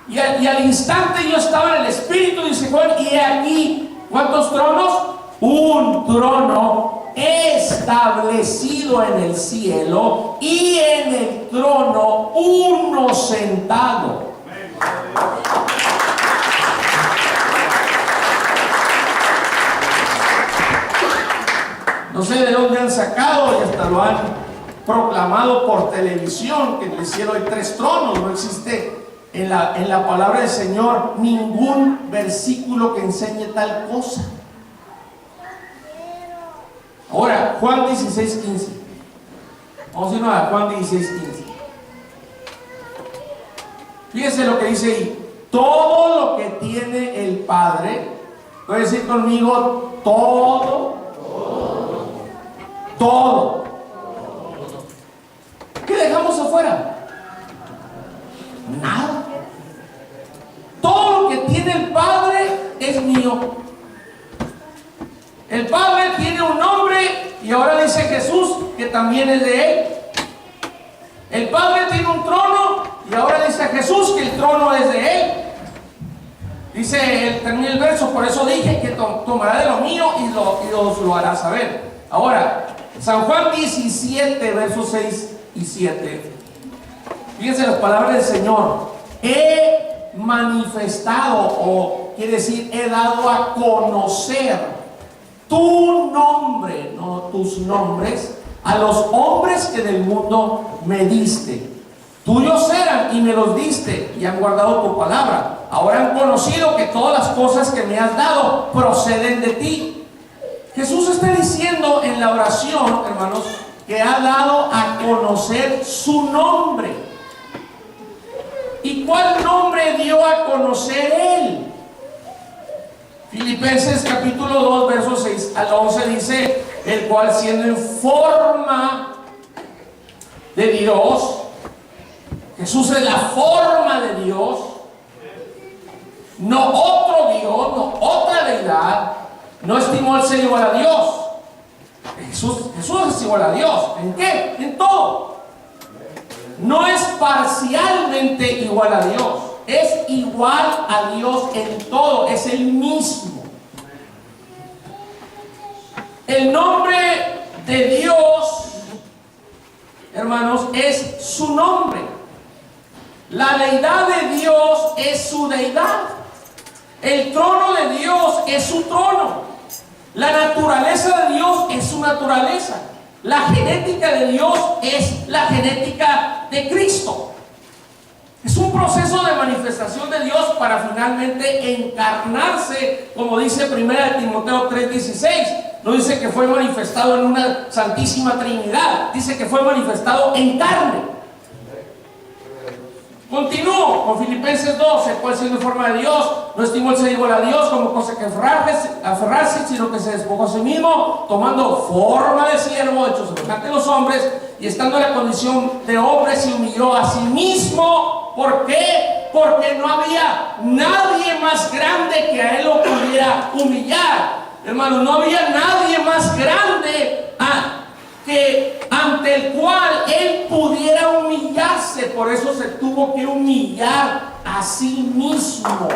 y al instante yo estaba en el Espíritu, dice Juan, y aquí, ¿cuántos tronos? Un trono establecido en el cielo, y en el trono uno sentado. No sé de dónde han sacado, y hasta lo han proclamado por televisión, que en el cielo hay 3 tronos. No existe en la palabra del Señor ningún versículo que enseñe tal cosa. Ahora, Juan 16:15. Vamos a irnos a Juan 16:15. Fíjense lo que dice ahí. Todo lo que tiene el Padre, puede decir conmigo, todo. ¿Qué dejamos afuera? Nada. Todo lo que tiene el Padre es mío. El Padre tiene un nombre, y ahora dice Jesús que también es de Él. El Padre tiene un trono, y ahora dice Jesús que el trono es de Él. Dice, termina el verso, por eso dije que tomará de lo mío y os lo hará saber. Ahora, San Juan 17, versos 6 y 7. Fíjense las palabras del Señor. He manifestado, o quiere decir, he dado a conocer tu nombre, no tus nombres, a los hombres que del mundo me diste. Tuyos eran y me los diste, y han guardado tu palabra. ahora han conocido que todas las cosas que me has dado proceden de ti. Jesús está diciendo en la oración, hermanos, que ha dado a conocer su nombre. ¿Y cuál nombre dio a conocer Él? Filipenses capítulo 2, versos 6 al 11 dice: el cual siendo en forma de Dios, Jesús es la forma de Dios, no otro Dios, no otra deidad, no estimó el ser igual a Dios. Jesús es igual a Dios. ¿En qué? En todo. No es parcialmente igual a Dios, es igual a Dios en todo, es el mismo. El nombre de Dios, hermanos, es su nombre. La deidad de Dios es su deidad. El trono de Dios es su trono. La naturaleza de Dios es su naturaleza. La genética de Dios es la genética de Cristo. Es un proceso de manifestación de Dios para finalmente encarnarse, como dice 1 Timoteo 3:16. No dice que fue manifestado en una santísima Trinidad, dice que fue manifestado en carne. Continúo con Filipenses 12, el cual siendo en forma de Dios, no estimó el ser igual a Dios como cosa que aferrarse, sino que se despojó a sí mismo, tomando forma de siervo, hecho semejante a los hombres, y estando en la condición de hombre, se humilló a sí mismo. ¿Por qué? Porque no había nadie más grande que a él lo pudiera humillar. Hermano, no había nadie más grande que ante el cual él pudiera humillarse. Por eso se tuvo que humillar a sí mismo.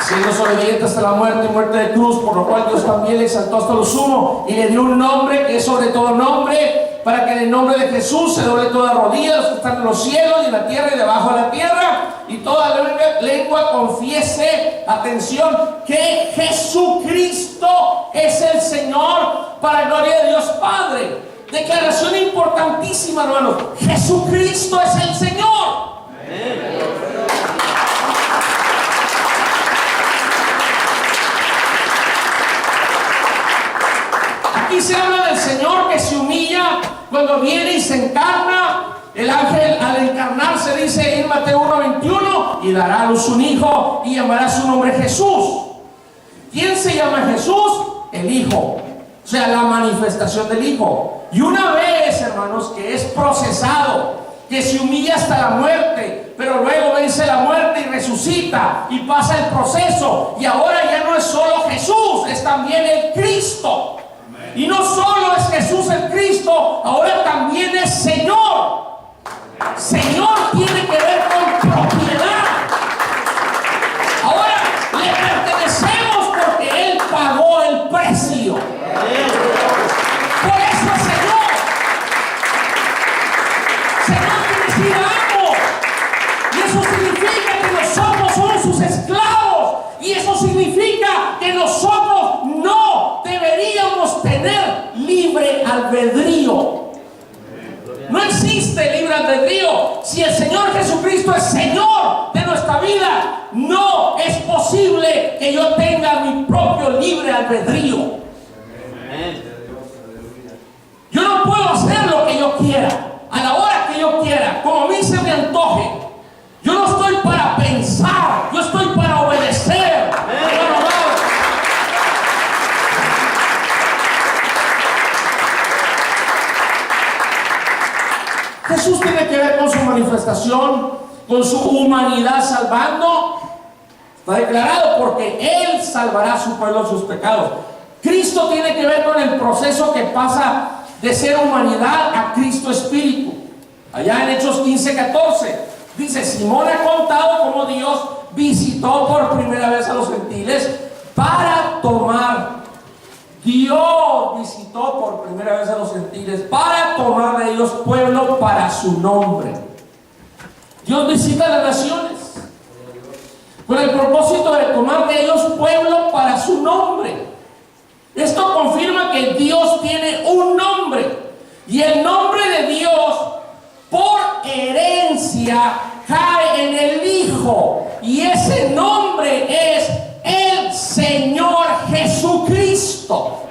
Siendo obediente hasta la muerte y muerte de cruz, por lo cual Dios también le exaltó hasta lo sumo y le dio un nombre que es sobre todo nombre, para que en el nombre de Jesús se doble toda rodilla, los que están en los cielos y en la tierra y debajo de la tierra, y toda lengua confiese, atención, que Jesucristo es el Señor, para gloria de Dios Padre. Declaración importantísima, hermanos: Jesucristo es el Señor. Amén. Aquí se habla del Señor que se humilla cuando viene y se encarna. El ángel al encarnarse dice en Mateo 1:21: y dará a luz un hijo y llamará su nombre Jesús. ¿Quién se llama Jesús? El Hijo, o sea, la manifestación del Hijo. Y una vez, hermanos, que es procesado, que se humilla hasta la muerte, pero luego vence la muerte y resucita y pasa el proceso, y ahora ya no es solo Jesús, es también el Cristo. Y no solo es Jesús el Cristo, ahora también es Señor. Señor tiene que ver con propiedad. Ahora le pertenecemos porque Él pagó el precio. Por eso es Señor. Señor quiere decir amo. Y eso significa que nosotros somos sus esclavos. Y eso significa que nosotros no deberíamos tener libre albedrío. No existe libre albedrío. Si el Señor Jesucristo es Señor de nuestra vida, no es posible que yo tenga mi propio libre albedrío. Yo no puedo hacer lo que yo quiera, a la hora que yo quiera, como a mí se me antoje. Yo no estoy para pensar, yo estoy para obedecer. Jesús tiene que ver con su manifestación, con su humanidad salvando. Está declarado porque Él salvará a su pueblo de sus pecados. Cristo tiene que ver con el proceso que pasa de ser humanidad a Cristo Espíritu. Allá en Hechos 15:14 dice: Simón ha contado cómo Dios visitó por primera vez a los gentiles para tomar. Dios visitó por primera vez a los gentiles para tomar de ellos pueblo para su nombre. Dios visita a las naciones con el propósito de tomar de ellos pueblo para su nombre. Esto confirma que Dios tiene un nombre, y el nombre de Dios Y ese nombre es el Señor Jesucristo.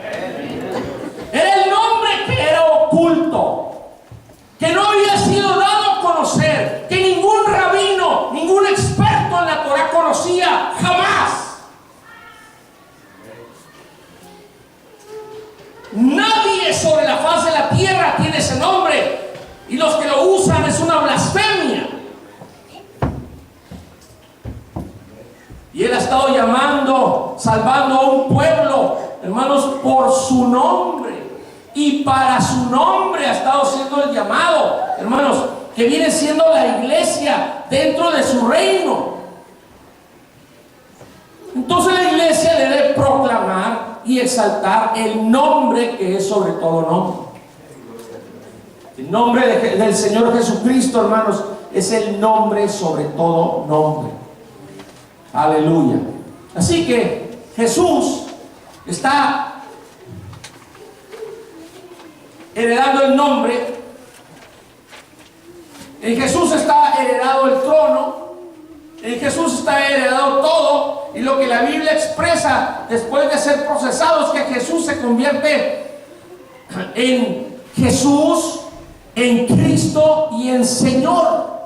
Era el nombre que era oculto, que no había sido dado a conocer, que ningún rabino, ningún experto en la Torah conocía jamás. Nadie sobre la faz de la tierra tiene ese nombre, y los que lo usan es una blasfemia. Y Él ha estado llamando, salvando a un pueblo, hermanos, por su nombre. Y para su nombre ha estado siendo el llamado, hermanos, que viene siendo la iglesia dentro de su reino. Entonces la iglesia debe proclamar y exaltar el nombre que es sobre todo nombre. El nombre del Señor Jesucristo, hermanos, es el nombre sobre todo nombre. Aleluya. Así que Jesús está heredando el nombre. En Jesús está heredado el trono. En Jesús está heredado todo. Y lo que la Biblia expresa después de ser procesado es que Jesús se convierte en Jesús, en Cristo y en Señor.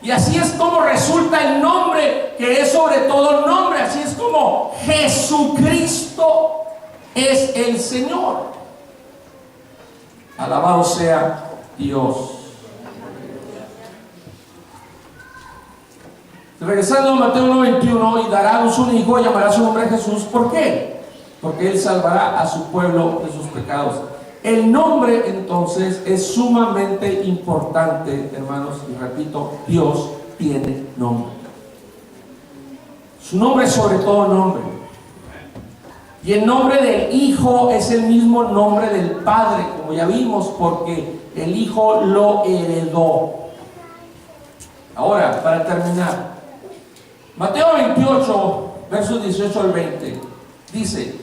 Y así es como resulta el nombre que es sobre todo nombre. Así es como Jesucristo es el Señor. Alabado sea Dios. Regresando a Mateo 1:21, y darás un hijo, llamará su nombre Jesús. ¿Por qué? Porque Él salvará a su pueblo de sus pecados. El nombre entonces es sumamente importante, hermanos, y repito, Dios tiene nombre. Su nombre es sobre todo nombre. Y el nombre del Hijo es el mismo nombre del Padre, como ya vimos, porque el Hijo lo heredó. Ahora, para terminar, Mateo 28, versos 18 al 20, dice: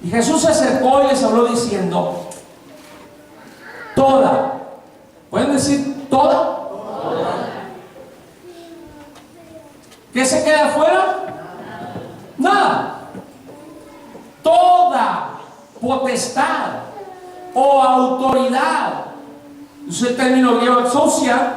y Jesús se acercó y les habló diciendo: toda, ¿pueden decir toda? ¿Qué se queda afuera? Nada. Toda potestad o autoridad, es el término griego exousia.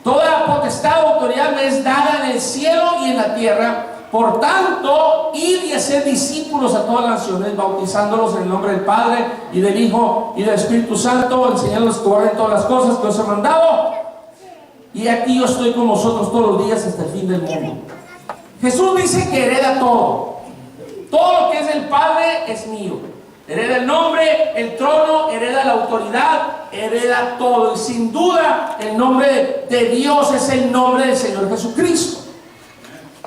Toda potestad o autoridad me es dada en el cielo y en la tierra. Por tanto, id y haced discípulos a todas las naciones, bautizándolos en el nombre del Padre y del Hijo y del Espíritu Santo, enseñándoles que guarden todas las cosas que os he mandado. Y aquí yo estoy con vosotros todos los días hasta el fin del mundo. Jesús dice que hereda todo. Todo lo que es del Padre es mío. Hereda el nombre, el trono, hereda la autoridad, hereda todo. Y sin duda, el nombre de Dios es el nombre del Señor Jesucristo.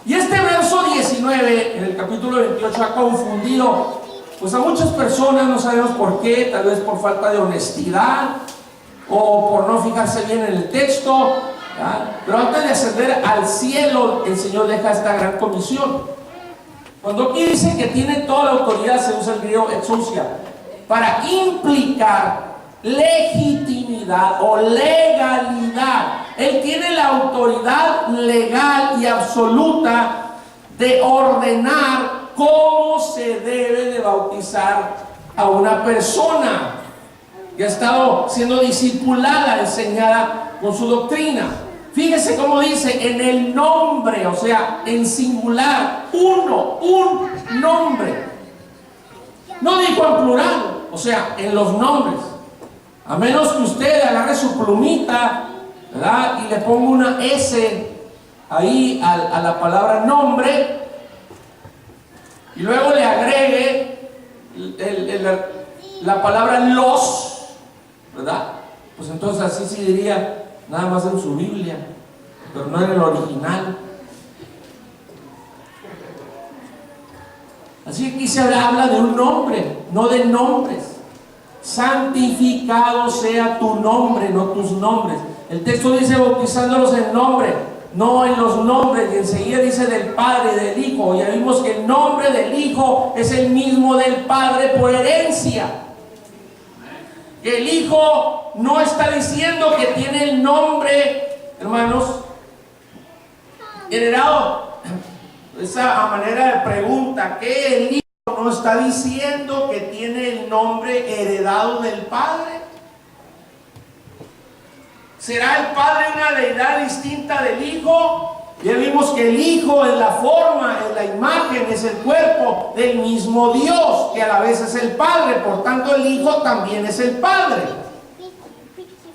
Y este verso 19, en el capítulo 28, ha confundido pues a muchas personas. No sabemos por qué, tal vez por falta de honestidad o por no fijarse bien en el texto, ¿verdad? Pero antes de ascender al cielo, el Señor deja esta gran comisión. Cuando aquí dice que tiene toda la autoridad, se usa el griego exousia, para implicar legitimidad o legalidad. Él tiene la autoridad legal y absoluta de ordenar cómo se debe de bautizar a una persona que ha estado siendo discipulada, enseñada con su doctrina. Fíjese cómo dice: en el nombre, o sea, en singular, uno, un nombre. No dijo en plural, o sea, en los nombres. A menos que usted agarre su plumita, ¿verdad?, y le ponga una S ahí a la palabra nombre, y luego le agregue la palabra los, ¿verdad? Pues entonces así sí diría nada más en su Biblia, pero no en el original. Así que aquí se habla de un nombre, no de nombres. Santificado sea tu nombre, no tus nombres. El texto dice bautizándolos en nombre, no en los nombres. Y enseguida dice del Padre y del Hijo. Ya vimos que el nombre del Hijo es el mismo del Padre por herencia. Que el Hijo no está diciendo que tiene el nombre, hermanos, heredado. Esa manera de pregunta, ¿qué el Hijo no está diciendo que tiene el nombre heredado del Padre? ¿Será el Padre una deidad distinta del Hijo? Ya vimos que el Hijo es la forma, es la imagen, es el cuerpo del mismo Dios, que a la vez es el Padre. Por tanto, el Hijo también es el Padre.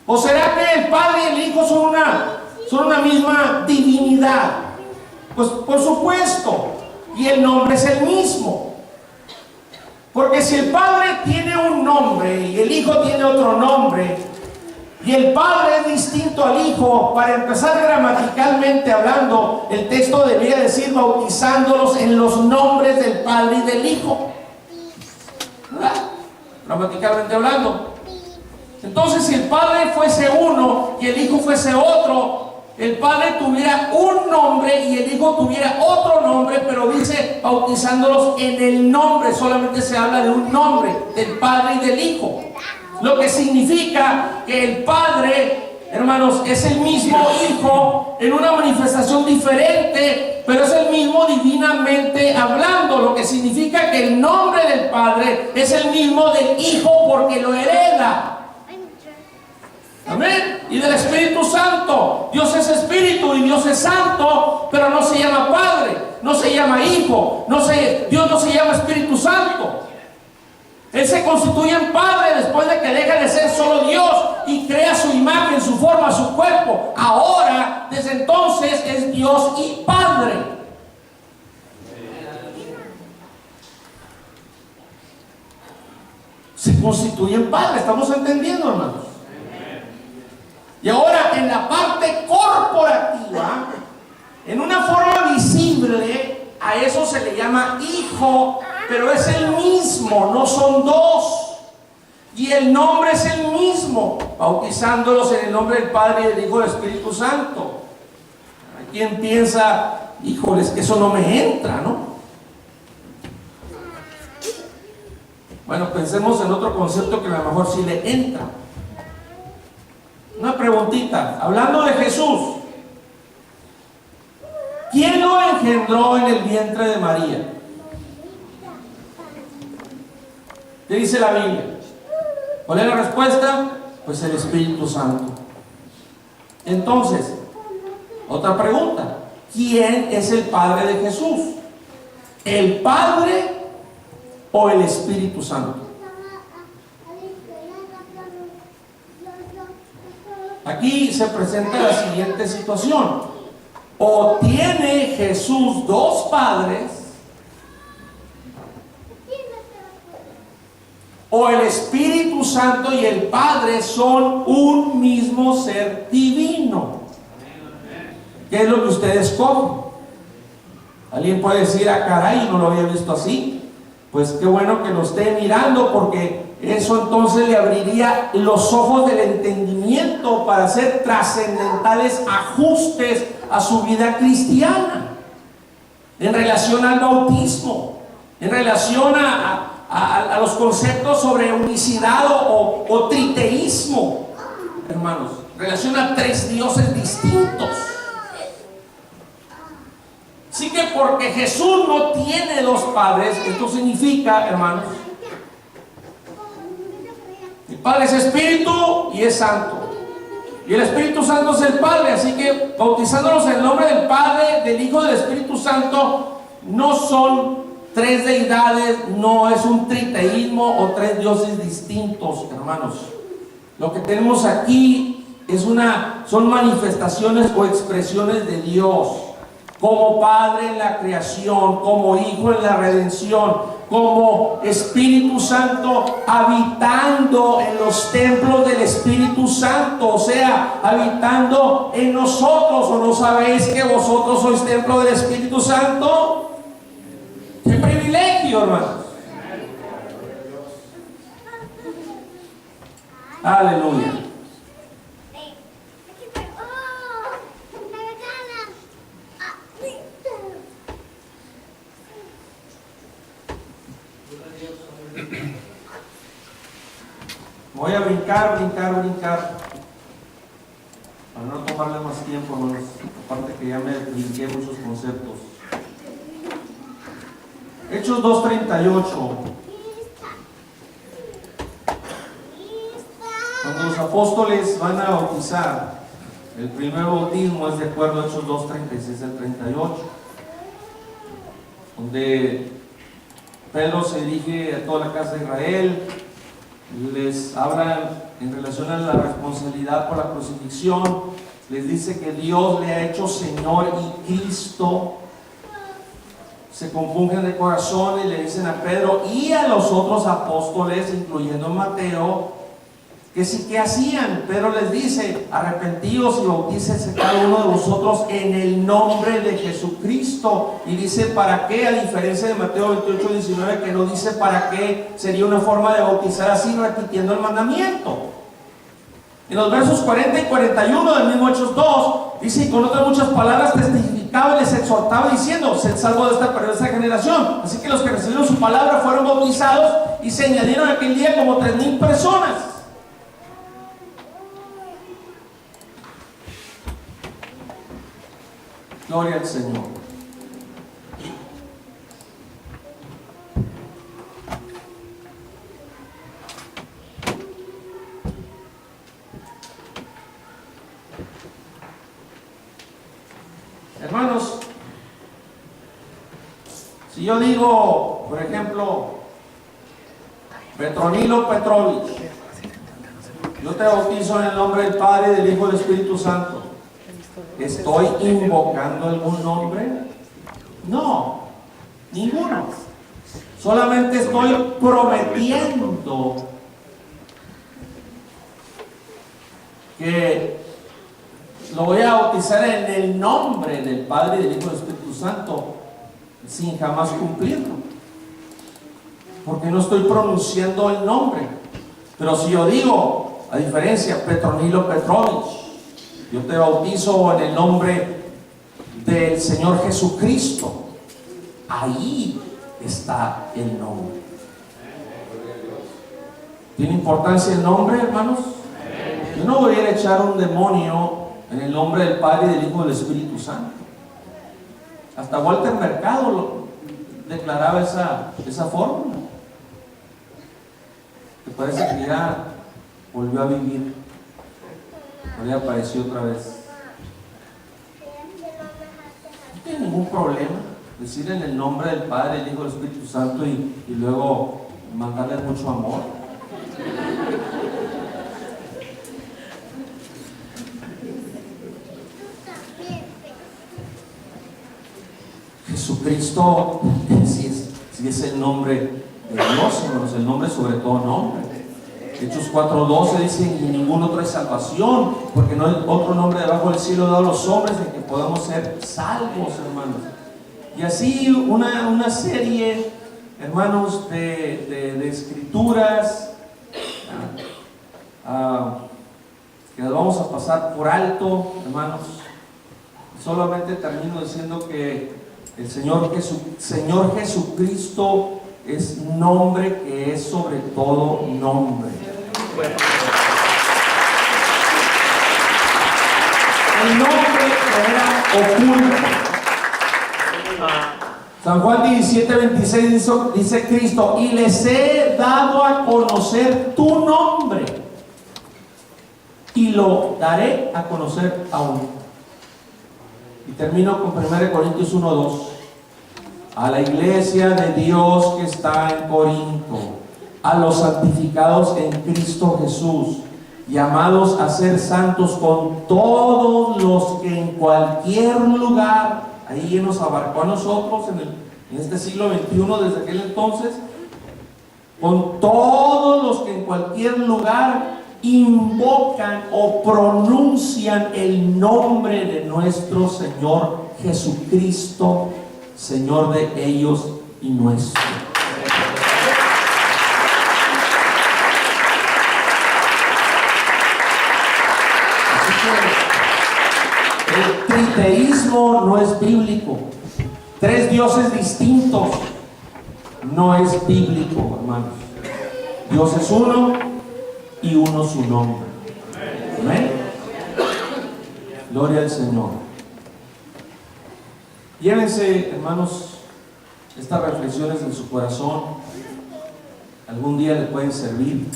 ¿O será que el Padre y el Hijo son una misma divinidad? Pues por supuesto, y el nombre es el mismo. Porque si el Padre tiene un nombre y el Hijo tiene otro nombre, y el Padre es distinto al Hijo, para empezar gramaticalmente hablando, el texto debería decir bautizándolos en los nombres del Padre y del Hijo, ¿verdad? Gramaticalmente hablando. Entonces, si el Padre fuese uno y el Hijo fuese otro, el Padre tuviera un nombre y el Hijo tuviera otro nombre, pero dice bautizándolos en el nombre, solamente se habla de un nombre, del Padre y del Hijo. Lo que significa que el Padre, hermanos, es el mismo Hijo en una manifestación diferente, pero es el mismo divinamente hablando. Lo que significa que el nombre del Padre es el mismo del Hijo porque lo hereda. Amén. Y del Espíritu Santo. Dios es Espíritu y Dios es Santo, pero no se llama Padre, no se llama Hijo, Dios no se llama Espíritu Santo. Él se constituye en Padre después de que deja de ser solo Dios y crea su imagen, su forma, su cuerpo. Ahora, desde entonces, es Dios y Padre. Se constituye en Padre, ¿estamos entendiendo, hermanos? Y ahora, en la parte corporativa, en una forma visible, a eso se le llama Hijo, pero es el mismo, no son dos. Y el nombre es el mismo, bautizándolos en el nombre del Padre y del Hijo y del Espíritu Santo. Hay quien piensa, híjoles, que eso no me entra, ¿no? Bueno, pensemos en otro concepto que a lo mejor sí le entra. Una preguntita, hablando de Jesús, ¿quién lo engendró en el vientre de María? ¿Qué dice la Biblia? ¿Cuál es la respuesta? Pues el Espíritu Santo. Entonces, otra pregunta, ¿quién es el Padre de Jesús? ¿El Padre o el Espíritu Santo? Aquí se presenta la siguiente situación: o tiene Jesús dos padres, o el Espíritu Santo y el Padre son un mismo ser divino. ¿Qué es lo que usted escoge? Alguien puede decir, ah, caray, no lo había visto así. Pues qué bueno que lo esté mirando, porque eso entonces le abriría los ojos del entendimiento para hacer trascendentales ajustes a su vida cristiana, en relación al bautismo, en relación a los conceptos sobre unicidad o triteísmo, hermanos, en relación a tres dioses distintos. Así que porque Jesús no tiene dos padres, esto significa, hermanos, el Padre es Espíritu y es Santo, y el Espíritu Santo es el Padre. Así que bautizándolos en el nombre del Padre, del Hijo y del Espíritu Santo, no son tres deidades, no es un triteísmo o tres dioses distintos, hermanos. Lo que tenemos aquí son manifestaciones o expresiones de Dios, como Padre en la creación, como Hijo en la redención, como Espíritu Santo habitando en los templos del Espíritu Santo, o sea, habitando en nosotros. ¿O no sabéis que vosotros sois templo del Espíritu Santo? ¡Qué privilegio, hermanos! Aleluya. Voy a brincar para no tomarle más tiempo, hermanos. aparte que ya me brinqué muchos conceptos. Hechos 2:38. Cuando los apóstoles van a bautizar, el primer bautismo es de acuerdo a Hechos 2:36 al 38, donde Pedro se dirige a toda la casa de Israel, les habla en relación a la responsabilidad por la crucifixión, les dice que Dios le ha hecho Señor y Cristo. Se compungen de corazón y le dicen a Pedro y a los otros apóstoles, incluyendo Mateo, que sí que hacían. Pedro les dice: arrepentíos y bautícense cada uno de vosotros en el nombre de Jesucristo. Y dice ¿para qué? A diferencia de Mateo 28:19, que no dice para qué, sería una forma de bautizar así, repitiendo el mandamiento. En los versos 40 y 41 del mismo Hechos 2, dice: y con otras muchas palabras testificaba y les exhortaba diciendo: sed salvos de esta perversa generación. Así que los que recibieron su palabra fueron bautizados, y se añadieron aquel día como 3,000 personas. Gloria al Señor. Hermanos, si yo digo, por ejemplo, Petronilo Petrovich, yo te bautizo en el nombre del Padre, del Hijo y del Espíritu Santo, ¿estoy invocando algún nombre? No, ninguno. Solamente estoy prometiendo que lo voy a bautizar en el nombre del Padre, del Hijo y del Espíritu Santo, sin jamás cumplirlo, porque no estoy pronunciando el nombre. Pero si yo digo, a diferencia, Petronilo Petrovich, yo te bautizo en el nombre del Señor Jesucristo, ahí está el nombre. ¿Tiene importancia el nombre, hermanos? Yo no voy a ir a echar un demonio en el nombre del Padre, del Hijo y del Espíritu Santo. Hasta Walter Mercado declaraba esa fórmula. Me parece que ya volvió a vivir, ya apareció otra vez. No tiene ningún problema decir en el nombre del Padre, del Hijo y del Espíritu Santo y luego mandarles mucho amor. Jesucristo si es el nombre de Dios, hermanos, el nombre sobre todo nombre. Hechos 4:12 dice: y ningún otro es salvación, porque no hay otro nombre debajo del cielo dado a los hombres en que podamos ser salvos, hermanos. Y así una serie, hermanos, de escrituras que las vamos a pasar por alto, hermanos. Solamente termino diciendo que el Señor Jesucristo es nombre que es sobre todo nombre. El nombre era oculto. San Juan 17:26 dice Cristo: y les he dado a conocer tu nombre, y lo daré a conocer aún. Y termino con 1 Corintios 1:2. A la iglesia de Dios que está en Corinto, a los santificados en Cristo Jesús, llamados a ser santos con todos los que en cualquier lugar, ahí nos abarcó a nosotros en este siglo XXI, desde aquel entonces, con todos los que en cualquier lugar invocan o pronuncian el nombre de nuestro Señor Jesucristo, Señor de ellos y nuestro. Así que el triteísmo no es bíblico. 3 dioses distintos no es bíblico, hermanos. Dios es uno y uno su nombre. Amén. Gloria al Señor. Llévense, hermanos, estas reflexiones en su corazón. Algún día le pueden servir.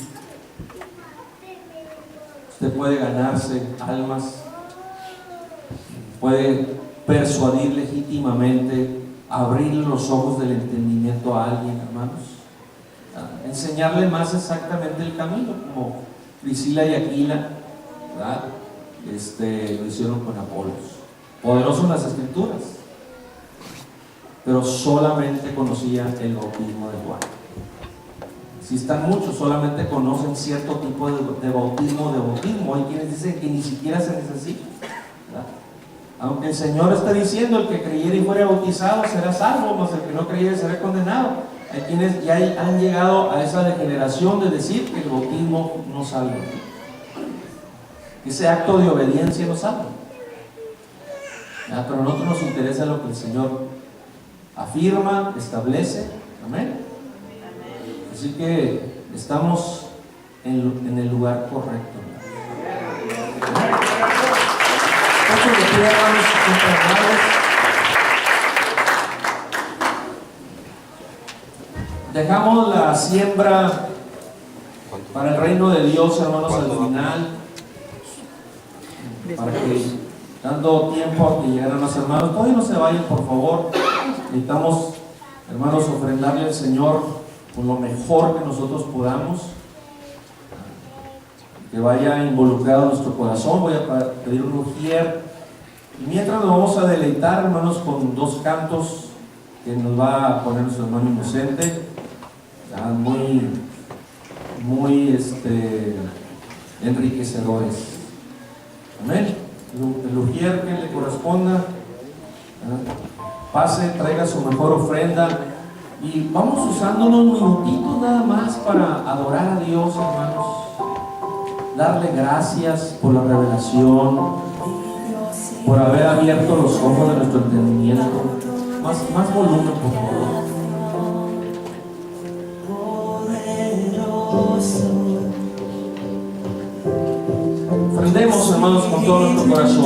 Usted puede ganarse almas, puede persuadir legítimamente, abrir los ojos del entendimiento a alguien, hermanos, enseñarle más exactamente el camino, como Priscila y Aquila, ¿verdad? Lo hicieron con Apolos. Poderoso en las Escrituras, pero solamente conocía el bautismo de Juan. Si están muchos, solamente conocen cierto tipo de bautismo. Hay quienes dicen que ni siquiera se necesita, ¿verdad? Aunque el Señor está diciendo: el que creyere y fuere bautizado será salvo, mas el que no creyere será condenado. Hay quienes ya han llegado a esa degeneración de decir que el bautismo no salva, ese acto de obediencia no salva. Pero a nosotros nos interesa lo que el Señor afirma, establece. Amén. Así que estamos en el lugar correcto. Dejamos la siembra para el reino de Dios, hermanos, al final, para que, dando tiempo a que llegaran los hermanos, todavía no se vayan, por favor. Necesitamos, hermanos, ofrendarle al Señor con lo mejor que nosotros podamos, que vaya involucrado en nuestro corazón. Voy a pedir un ujier, y mientras nos vamos a deleitar, hermanos, con dos cantos que nos va a poner nuestro hermano Inocente, muy enriquecedores. Amén. El ujier que le corresponda, pase, traiga su mejor ofrenda. Y vamos usando unos minutitos nada más para adorar a Dios, hermanos. Darle gracias por la revelación, por haber abierto los ojos de nuestro entendimiento. Más volumen, por favor. Ofrendemos, hermanos, con todo nuestro corazón.